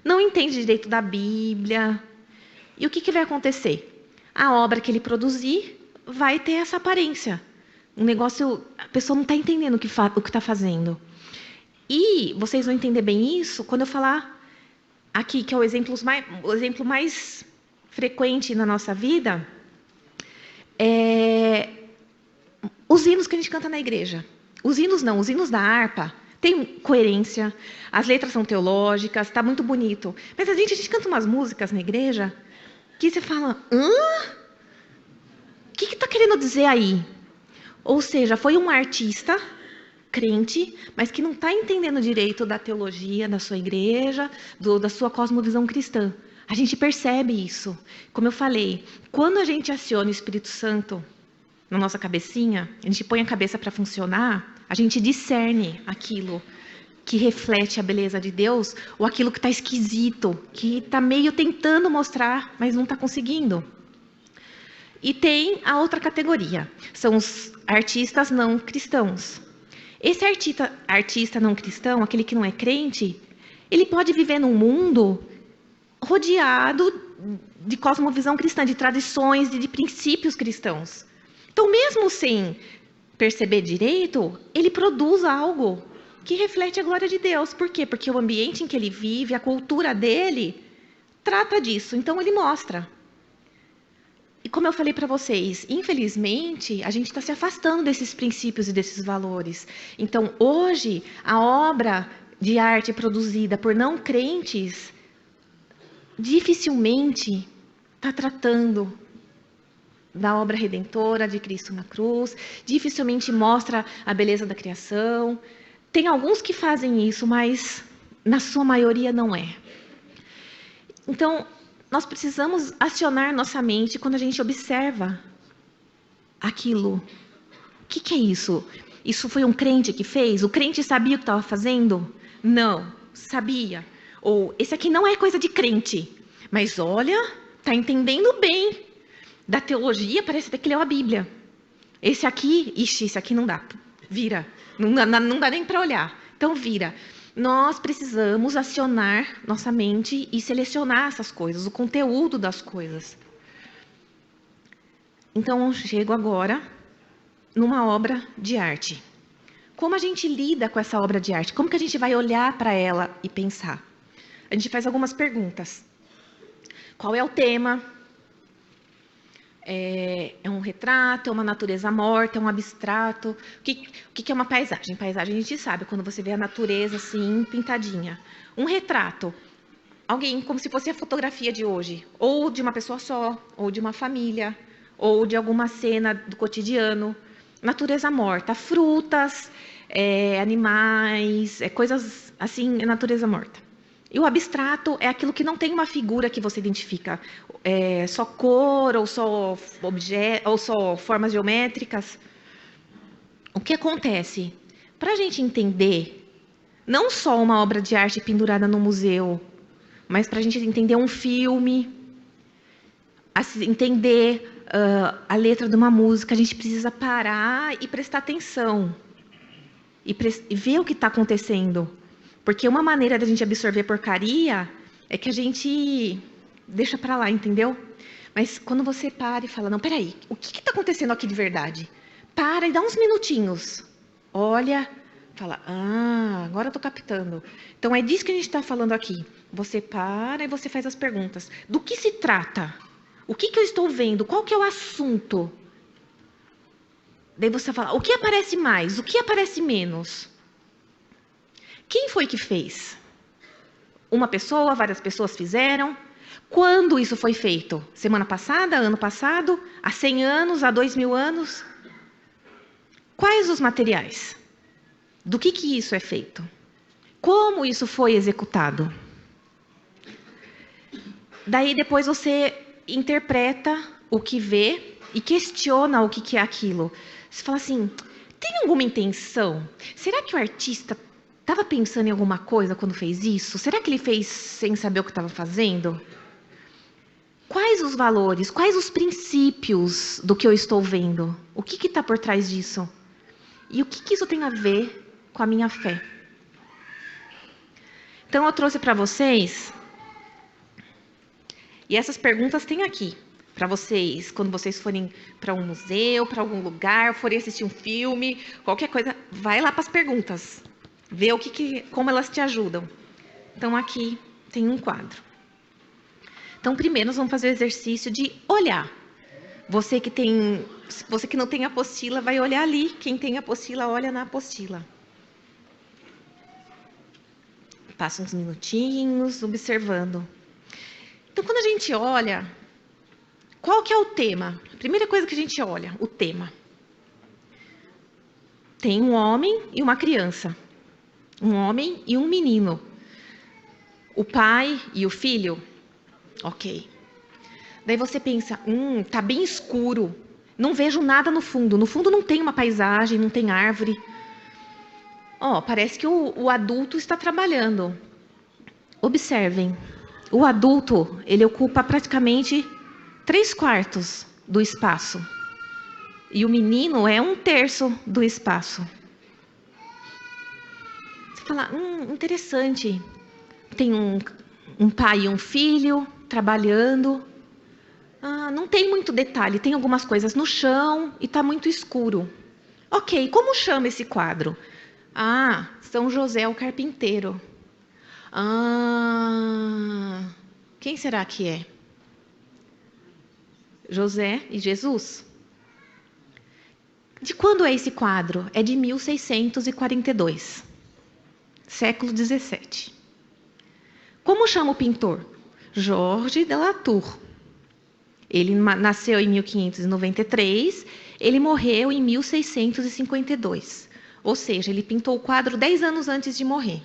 não entende direito da Bíblia. E o que vai acontecer? A obra que ele produzir vai ter essa aparência. Um negócio, a pessoa não está entendendo o que está fazendo. E vocês vão entender bem isso quando eu falar aqui, que é o exemplo mais frequente na nossa vida, os hinos que a gente canta na igreja. Os hinos da harpa tem coerência, as letras são teológicas, está muito bonito. Mas a gente canta umas músicas na igreja que você fala: hã? O que está querendo dizer aí? Ou seja, foi um artista crente, mas que não está entendendo direito da teologia da sua igreja, da sua cosmovisão cristã. A gente percebe isso. Como eu falei, quando a gente aciona o Espírito Santo na nossa cabecinha, a gente põe a cabeça para funcionar, a gente discerne aquilo que reflete a beleza de Deus ou aquilo que está esquisito, que está meio tentando mostrar, mas não está conseguindo. E tem a outra categoria, são os artistas não cristãos. Esse artista não cristão, aquele que não é crente, ele pode viver num mundo rodeado de cosmovisão cristã, de tradições, de princípios cristãos. Então, mesmo sem perceber direito, ele produz algo que reflete a glória de Deus. Por quê? Porque o ambiente em que ele vive, a cultura dele, trata disso. Então, ele mostra. E como eu falei para vocês, infelizmente, a gente está se afastando desses princípios e desses valores. Então, hoje, a obra de arte produzida por não crentes dificilmente está tratando da obra redentora de Cristo na cruz, dificilmente mostra a beleza da criação. Tem alguns que fazem isso, mas na sua maioria não é. Então, nós precisamos acionar nossa mente quando a gente observa aquilo. O que é isso? Isso foi um crente que fez? O crente sabia o que estava fazendo? Não, sabia. Ou, esse aqui não é coisa de crente, mas olha, está entendendo bem da teologia, parece até que leu a Bíblia. Esse aqui, esse aqui não dá, vira. Não dá nem para olhar, então vira. Nós precisamos acionar nossa mente e selecionar essas coisas, o conteúdo das coisas. Então, chego agora numa obra de arte. Como a gente lida com essa obra de arte? Como que a gente vai olhar para ela e pensar? A gente faz algumas perguntas. Qual é o tema? É um retrato, é uma natureza morta, é um abstrato? O que é uma paisagem? Paisagem a gente sabe, quando você vê a natureza assim, pintadinha. Um retrato, alguém como se fosse a fotografia de hoje, ou de uma pessoa só, ou de uma família, ou de alguma cena do cotidiano. Natureza morta, frutas, animais, coisas assim, é natureza morta. E o abstrato é aquilo que não tem uma figura que você identifica, só cor, ou só objeto, ou só formas geométricas. O que acontece? Para a gente entender, não só uma obra de arte pendurada no museu, mas para a gente entender um filme, entender a letra de uma música, a gente precisa parar e prestar atenção, e ver o que está acontecendo. Porque uma maneira da gente absorver porcaria é que a gente deixa para lá, entendeu? Mas quando você para e fala, não, peraí, o que está acontecendo aqui de verdade? Para e dá uns minutinhos. Olha, fala, agora eu estou captando. Então, é disso que a gente está falando aqui. Você para e você faz as perguntas. Do que se trata? O que eu estou vendo? Qual que é o assunto? Daí você fala, o que aparece mais? O que aparece menos? Quem foi que fez? Uma pessoa, várias pessoas fizeram? Quando isso foi feito? Semana passada, ano passado, há 100 anos, há 2000 anos? Quais os materiais? Do que isso é feito? Como isso foi executado? Daí depois você interpreta o que vê e questiona o que é aquilo. Você fala assim, tem alguma intenção? Será que o artista estava pensando em alguma coisa quando fez isso? Será que ele fez sem saber o que estava fazendo? Quais os valores, quais os princípios do que eu estou vendo? O que está por trás disso? E o que isso tem a ver com a minha fé? Então, eu trouxe para vocês, e essas perguntas tem aqui, para vocês, quando vocês forem para um museu, para algum lugar, forem assistir um filme, qualquer coisa, vai lá para as perguntas, vê como elas te ajudam. Então, aqui tem um quadro. Então, primeiro, nós vamos fazer o exercício de olhar. Você que não tem apostila, vai olhar ali. Quem tem apostila, olha na apostila. Passa uns minutinhos observando. Então, quando a gente olha, qual que é o tema? A primeira coisa que a gente olha, o tema. Tem um homem e uma criança. Um homem e um menino. O pai e o filho. Ok. Daí você pensa, tá bem escuro. Não vejo nada no fundo. No fundo não tem uma paisagem, não tem árvore. Parece que o adulto está trabalhando. Observem. O adulto, ele ocupa praticamente 3/4 do espaço. E o menino é 1/3 do espaço. Você fala, interessante. Tem um pai e um filho trabalhando. Não tem muito detalhe, tem algumas coisas no chão e está muito escuro. Ok, como chama esse quadro? São José o Carpinteiro. Quem será que é? José e Jesus? De quando é esse quadro? É de 1642, século 17. Como chama o pintor? Georges de Latour. Ele nasceu em 1593, ele morreu em 1652. Ou seja, ele pintou o quadro 10 anos antes de morrer.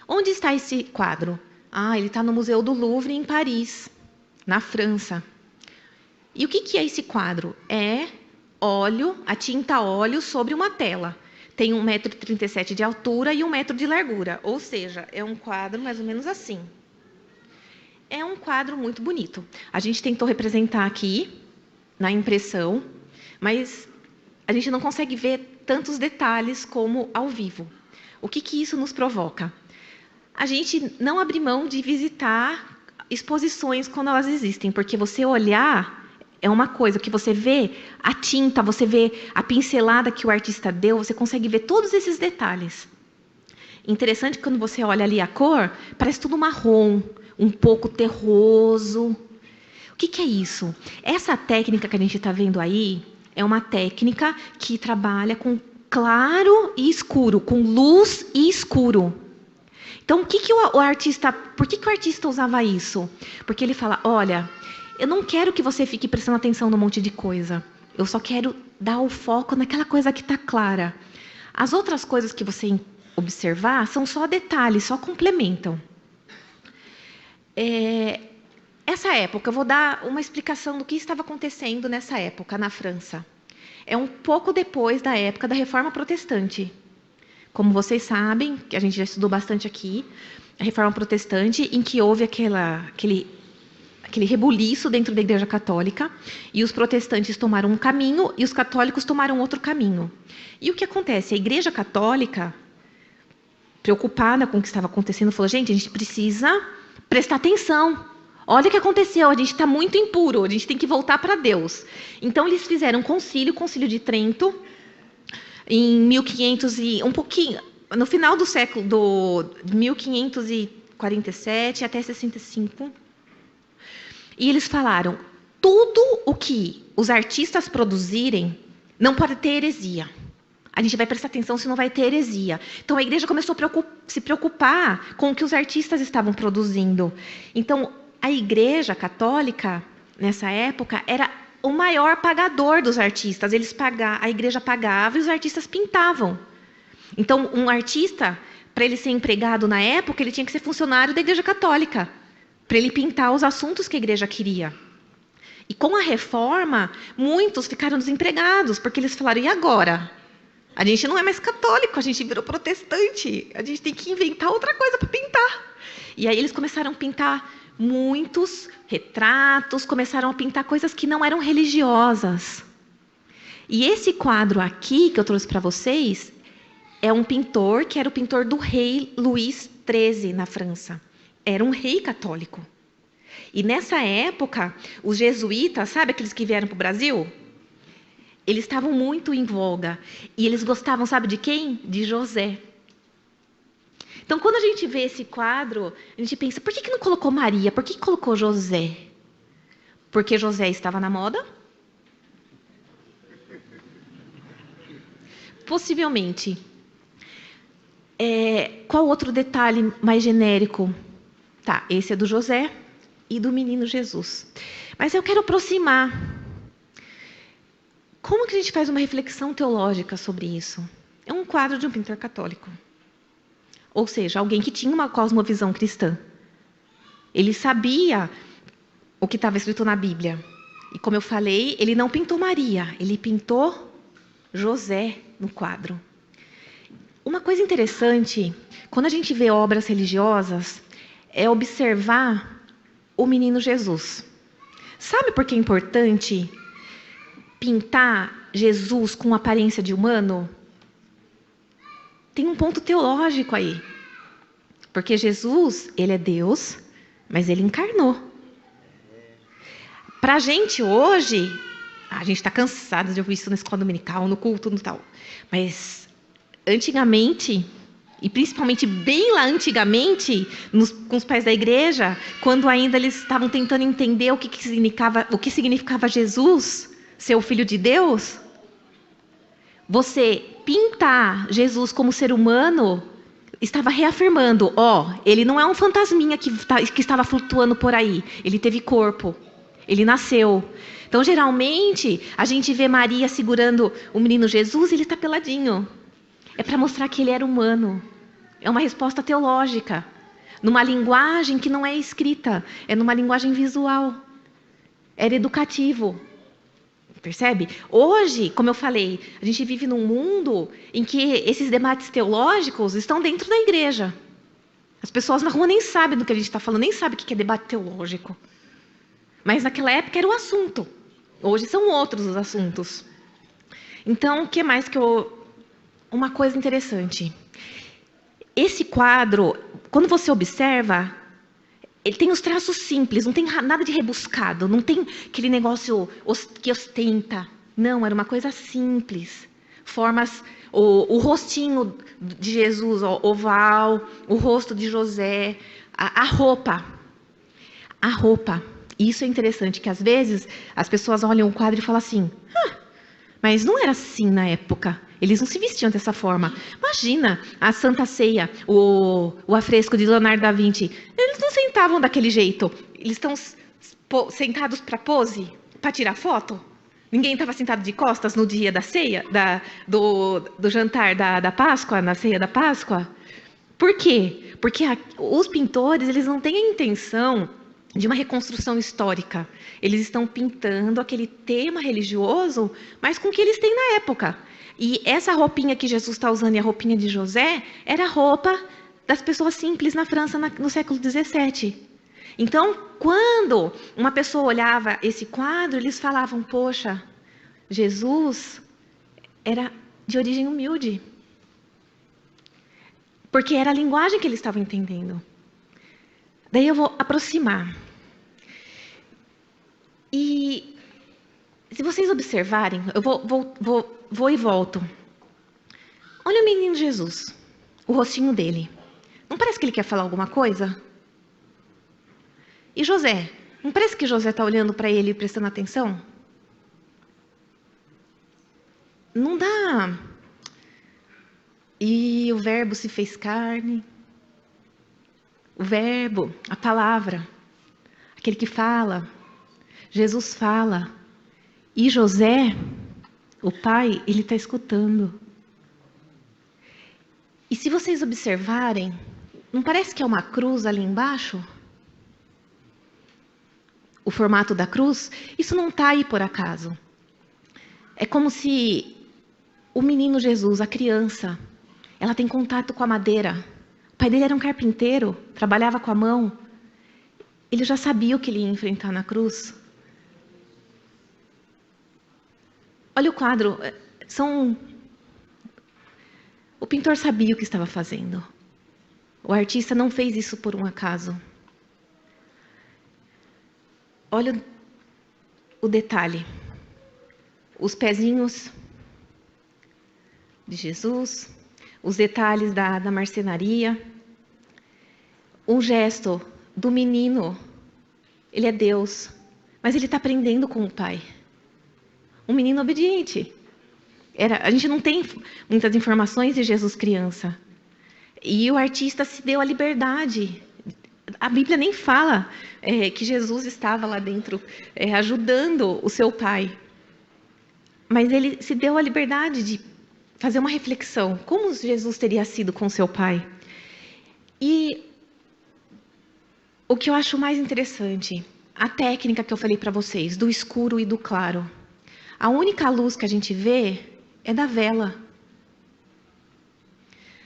Onde está esse quadro? Ele está no Museu do Louvre, em Paris, na França. E o que é esse quadro? É óleo, a tinta óleo sobre uma tela. Tem 1,37 m de altura e 1 metro de largura. Ou seja, é um quadro mais ou menos assim. É um quadro muito bonito. A gente tentou representar aqui, na impressão, mas a gente não consegue ver tantos detalhes como ao vivo. O que isso nos provoca? A gente não abre mão de visitar exposições quando elas existem, porque você olhar é uma coisa, que você vê a tinta, você vê a pincelada que o artista deu, você consegue ver todos esses detalhes. Interessante que quando você olha ali a cor, parece tudo marrom, um pouco terroso. O que é isso? Essa técnica que a gente está vendo aí é uma técnica que trabalha com claro e escuro, com luz e escuro. Então, por que o artista usava isso? Porque ele fala, olha, eu não quero que você fique prestando atenção num monte de coisa. Eu só quero dar o foco naquela coisa que está clara. As outras coisas que você observar são só detalhes, só complementam. Essa época, eu vou dar uma explicação do que estava acontecendo nessa época, na França. É um pouco depois da época da Reforma Protestante. Como vocês sabem, que a gente já estudou bastante aqui, a Reforma Protestante, em que houve aquele rebuliço dentro da Igreja Católica, e os protestantes tomaram um caminho e os católicos tomaram outro caminho. E o que acontece? A Igreja Católica, preocupada com o que estava acontecendo, falou, gente, a gente precisa prestar atenção. Olha o que aconteceu, a gente está muito impuro, a gente tem que voltar para Deus. Então, eles fizeram um concílio, o Concílio de Trento, em 1500 e um pouquinho, no final do século de 1547 até 65. E eles falaram, tudo o que os artistas produzirem não pode ter heresia. A gente vai prestar atenção se não vai ter heresia. Então, a igreja começou a se preocupar com o que os artistas estavam produzindo. Então, a igreja católica, nessa época, era o maior pagador dos artistas. A igreja pagava e os artistas pintavam. Então, um artista, para ele ser empregado na época, ele tinha que ser funcionário da igreja católica, para ele pintar os assuntos que a igreja queria. E com a reforma, muitos ficaram desempregados, porque eles falaram, e agora? A gente não é mais católico, a gente virou protestante, a gente tem que inventar outra coisa para pintar. E aí eles começaram a pintar muitos retratos, começaram a pintar coisas que não eram religiosas. E esse quadro aqui, que eu trouxe para vocês, é um pintor que era o pintor do rei Luís XIII, na França. Era um rei católico. E nessa época, os jesuítas, sabe aqueles que vieram para o Brasil? Eles estavam muito em voga. E eles gostavam, sabe de quem? De José. Então, quando a gente vê esse quadro, a gente pensa, por que não colocou Maria? Por que colocou José? Porque José estava na moda? Possivelmente. Qual outro detalhe mais genérico? Tá, esse é do José e do menino Jesus. Mas eu quero aproximar. Como que a gente faz uma reflexão teológica sobre isso? É um quadro de um pintor católico. Ou seja, alguém que tinha uma cosmovisão cristã. Ele sabia o que estava escrito na Bíblia. E como eu falei, ele não pintou Maria, ele pintou José no quadro. Uma coisa interessante, quando a gente vê obras religiosas, é observar o menino Jesus. Sabe por que é importante pintar Jesus com aparência de humano? Tem um ponto teológico aí. Porque Jesus, ele é Deus, mas ele encarnou. Para a gente hoje, a gente está cansado de ouvir isso na escola dominical, no culto, no tal. Mas antigamente, e principalmente bem lá antigamente, com os pais da igreja, quando ainda eles estavam tentando entender o que significava Jesus, ser o Filho de Deus, você pintar Jesus como ser humano estava reafirmando, ele não é um fantasminha que estava flutuando por aí, ele teve corpo, ele nasceu. Então, geralmente, a gente vê Maria segurando o menino Jesus e ele está peladinho. É para mostrar que ele era humano. É uma resposta teológica, numa linguagem que não é escrita, é numa linguagem visual. Era educativo. Percebe? Hoje, como eu falei, a gente vive num mundo em que esses debates teológicos estão dentro da igreja. As pessoas na rua nem sabem do que a gente está falando, nem sabem o que é debate teológico. Mas naquela época era o assunto. Hoje são outros os assuntos. Então, o que mais que eu... Uma coisa interessante. Esse quadro, quando você observa, ele tem os traços simples, não tem nada de rebuscado, não tem aquele negócio que ostenta. Não, era uma coisa simples. Formas, o rostinho de Jesus, oval, o rosto de José, a roupa. A roupa. Isso é interessante, que às vezes as pessoas olham o quadro e falam assim, mas não era assim na época. Eles não se vestiam dessa forma. Imagina a Santa Ceia, o afresco de Leonardo da Vinci. Eles não sentavam daquele jeito. Eles estão sentados para pose, para tirar foto. Ninguém estava sentado de costas no dia da ceia, do jantar da Páscoa, na ceia da Páscoa. Por quê? Porque os pintores, eles não têm a intenção de uma reconstrução histórica. Eles estão pintando aquele tema religioso, mas com o que eles têm na época. E essa roupinha que Jesus está usando e a roupinha de José era a roupa das pessoas simples na França no século XVII. Então, quando uma pessoa olhava esse quadro, eles falavam, poxa, Jesus era de origem humilde. Porque era a linguagem que eles estavam entendendo. Daí eu vou aproximar. E se vocês observarem, eu vou e volto. Olha o menino Jesus, o rostinho dele. Não parece que ele quer falar alguma coisa? E José? Não parece que José está olhando para ele e prestando atenção? Não dá Verbo se fez carne. O Verbo, a palavra, aquele que fala, Jesus fala. E José, o pai, ele está escutando. E se vocês observarem, não parece que é uma cruz ali embaixo? O formato da cruz? Isso não está aí por acaso. É como se o menino Jesus, a criança, ela tem contato com a madeira. O pai dele era um carpinteiro, trabalhava com a mão. Ele já sabia o que ele ia enfrentar na cruz. Olha o quadro. O pintor sabia o que estava fazendo. O artista não fez isso por um acaso. Olha o detalhe. Os pezinhos de Jesus, os detalhes da marcenaria, um gesto do menino. Ele é Deus, mas ele está aprendendo com o pai. Um menino obediente. A gente não tem muitas informações de Jesus criança. E o artista se deu a liberdade. A Bíblia nem fala que Jesus estava lá dentro ajudando o seu pai. Mas ele se deu a liberdade de fazer uma reflexão. Como Jesus teria sido com seu pai? E o que eu acho mais interessante, a técnica que eu falei para vocês, do escuro e do claro. A única luz que a gente vê é da vela.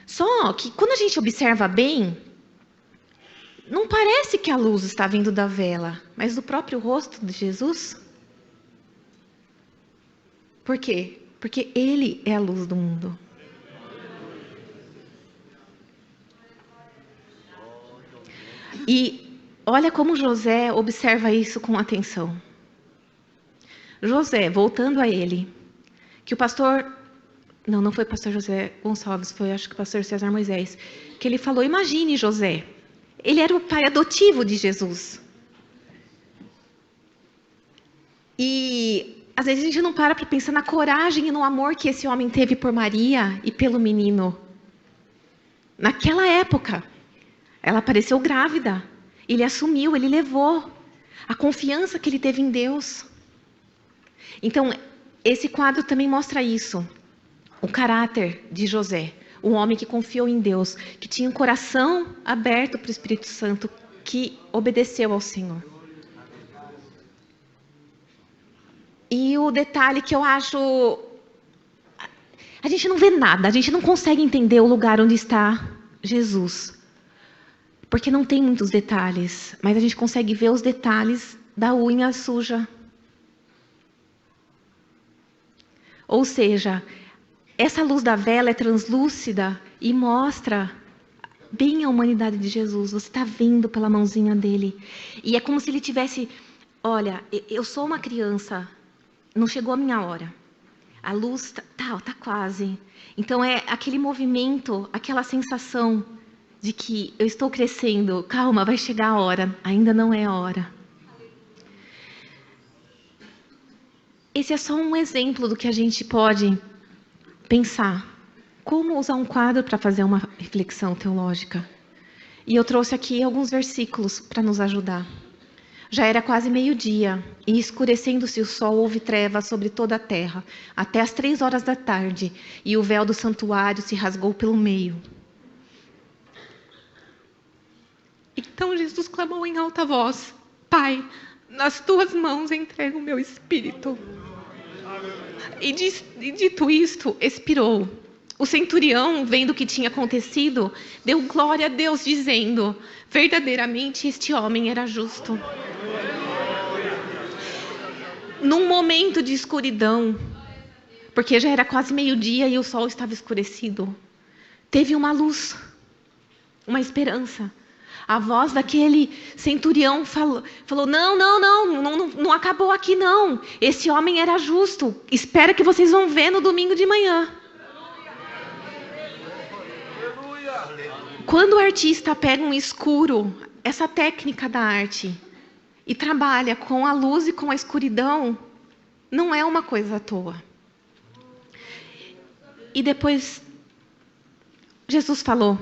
Só que quando a gente observa bem, não parece que a luz está vindo da vela, mas do próprio rosto de Jesus. Por quê? Porque Ele é a luz do mundo. E olha como José observa isso com atenção. José, voltando a ele, que o pastor... Não foi o pastor José Gonçalves, foi acho que o pastor César Moisés, que ele falou, imagine José, ele era o pai adotivo de Jesus. E às vezes a gente não para pensar na coragem e no amor que esse homem teve por Maria e pelo menino. Naquela época, ela apareceu grávida. Ele assumiu, ele levou. A confiança que ele teve em Deus. Então, esse quadro também mostra isso. O caráter de José. Um homem que confiou em Deus. Que tinha um coração aberto para o Espírito Santo. Que obedeceu ao Senhor. E o detalhe que eu acho... A gente não vê nada, a gente não consegue entender o lugar onde está Jesus. Porque não tem muitos detalhes, mas a gente consegue ver os detalhes da unha suja. Ou seja, essa luz da vela é translúcida e mostra bem a humanidade de Jesus. Você está vendo pela mãozinha dele. E é como se ele tivesse... Olha, eu sou uma criança... Não chegou a minha hora. A luz tá quase. Então é aquele movimento, aquela sensação de que eu estou crescendo. Calma, vai chegar a hora. Ainda não é a hora. Esse é só um exemplo do que a gente pode pensar. Como usar um quadro para fazer uma reflexão teológica. E eu trouxe aqui alguns versículos para nos ajudar. Já era quase meio-dia, e escurecendo-se o sol, houve trevas sobre toda a terra, até as 3 horas da tarde, e o véu do santuário se rasgou pelo meio. Então Jesus clamou em alta voz, Pai, nas tuas mãos entrego o meu espírito. E dito isto, expirou. O centurião, vendo o que tinha acontecido, deu glória a Deus, dizendo, verdadeiramente este homem era justo. Num momento de escuridão, porque já era quase meio-dia e o sol estava escurecido, teve uma luz, uma esperança. A voz daquele centurião falou, não acabou aqui não. Esse homem era justo. Espera que vocês vão ver no domingo de manhã. Quando o artista pega um escuro, essa técnica da arte, e trabalha com a luz e com a escuridão, não é uma coisa à toa. E depois, Jesus falou: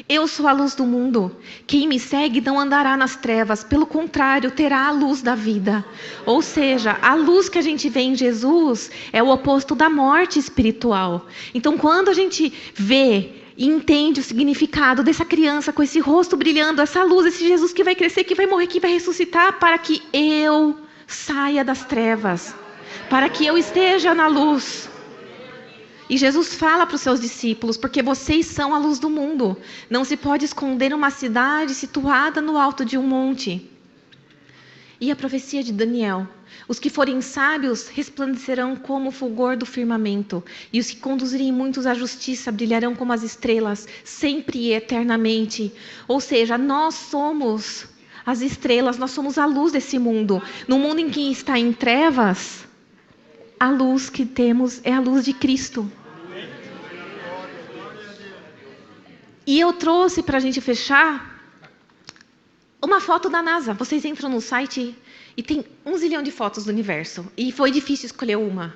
eu sou a luz do mundo. Quem me segue não andará nas trevas, pelo contrário, terá a luz da vida. Ou seja, a luz que a gente vê em Jesus é o oposto da morte espiritual. Então, quando a gente vê e entende o significado dessa criança com esse rosto brilhando, essa luz, esse Jesus que vai crescer, que vai morrer, que vai ressuscitar, para que eu saia das trevas, para que eu esteja na luz. E Jesus fala para os seus discípulos: porque vocês são a luz do mundo. Não se pode esconder uma cidade situada no alto de um monte. E a profecia de Daniel: os que forem sábios resplandecerão como o fulgor do firmamento, e os que conduzirem muitos à justiça brilharão como as estrelas, sempre e eternamente. Ou seja, nós somos as estrelas, nós somos a luz desse mundo. No mundo em que está em trevas, a luz que temos é a luz de Cristo. E eu trouxe para a gente fechar uma foto da NASA. Vocês entram no site e tem 1 zilhão de fotos do universo. E foi difícil escolher uma.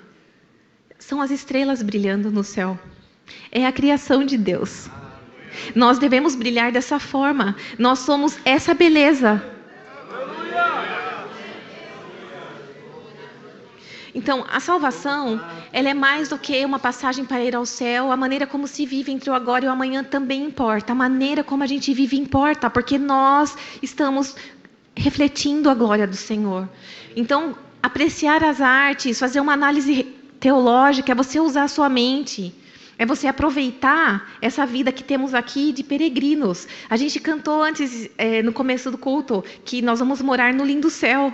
São as estrelas brilhando no céu. É a criação de Deus. Nós devemos brilhar dessa forma. Nós somos essa beleza. Então, a salvação, ela é mais do que uma passagem para ir ao céu. A maneira como se vive entre o agora e o amanhã também importa. A maneira como a gente vive importa, porque nós estamos refletindo a glória do Senhor. Então, apreciar as artes, fazer uma análise teológica, é você usar a sua mente. É você aproveitar essa vida que temos aqui de peregrinos. A gente cantou antes, no começo do culto, que nós vamos morar no lindo céu.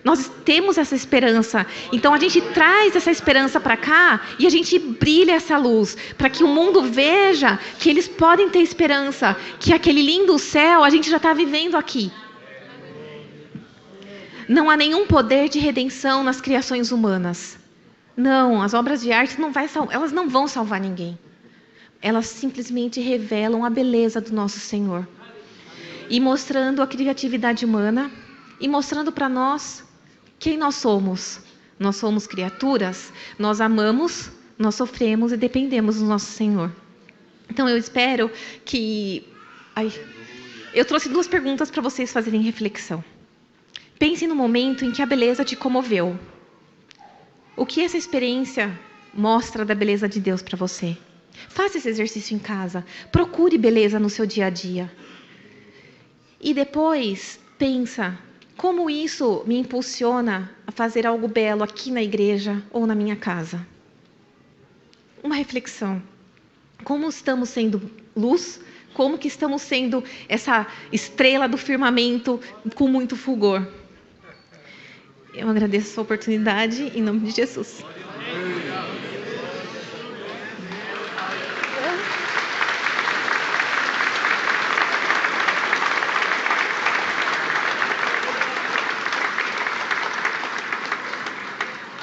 Nós temos essa esperança. Então a gente traz essa esperança para cá e a gente brilha essa luz para que o mundo veja que eles podem ter esperança, que aquele lindo céu a gente já está vivendo aqui. Não há nenhum poder de redenção nas criações humanas. Não, as obras de arte elas não vão salvar ninguém. Elas simplesmente revelam a beleza do nosso Senhor. E mostrando a criatividade humana e mostrando para nós quem nós somos. Nós somos criaturas, nós amamos, nós sofremos e dependemos do nosso Senhor. Então eu espero que... Eu trouxe 2 perguntas para vocês fazerem reflexão. Pense no momento em que a beleza te comoveu. O que essa experiência mostra da beleza de Deus para você? Faça esse exercício em casa. Procure beleza no seu dia a dia. E depois, pensa: como isso me impulsiona a fazer algo belo aqui na igreja ou na minha casa? Uma reflexão. Como estamos sendo luz? Como que estamos sendo essa estrela do firmamento com muito fulgor? Eu agradeço a sua oportunidade em nome de Jesus.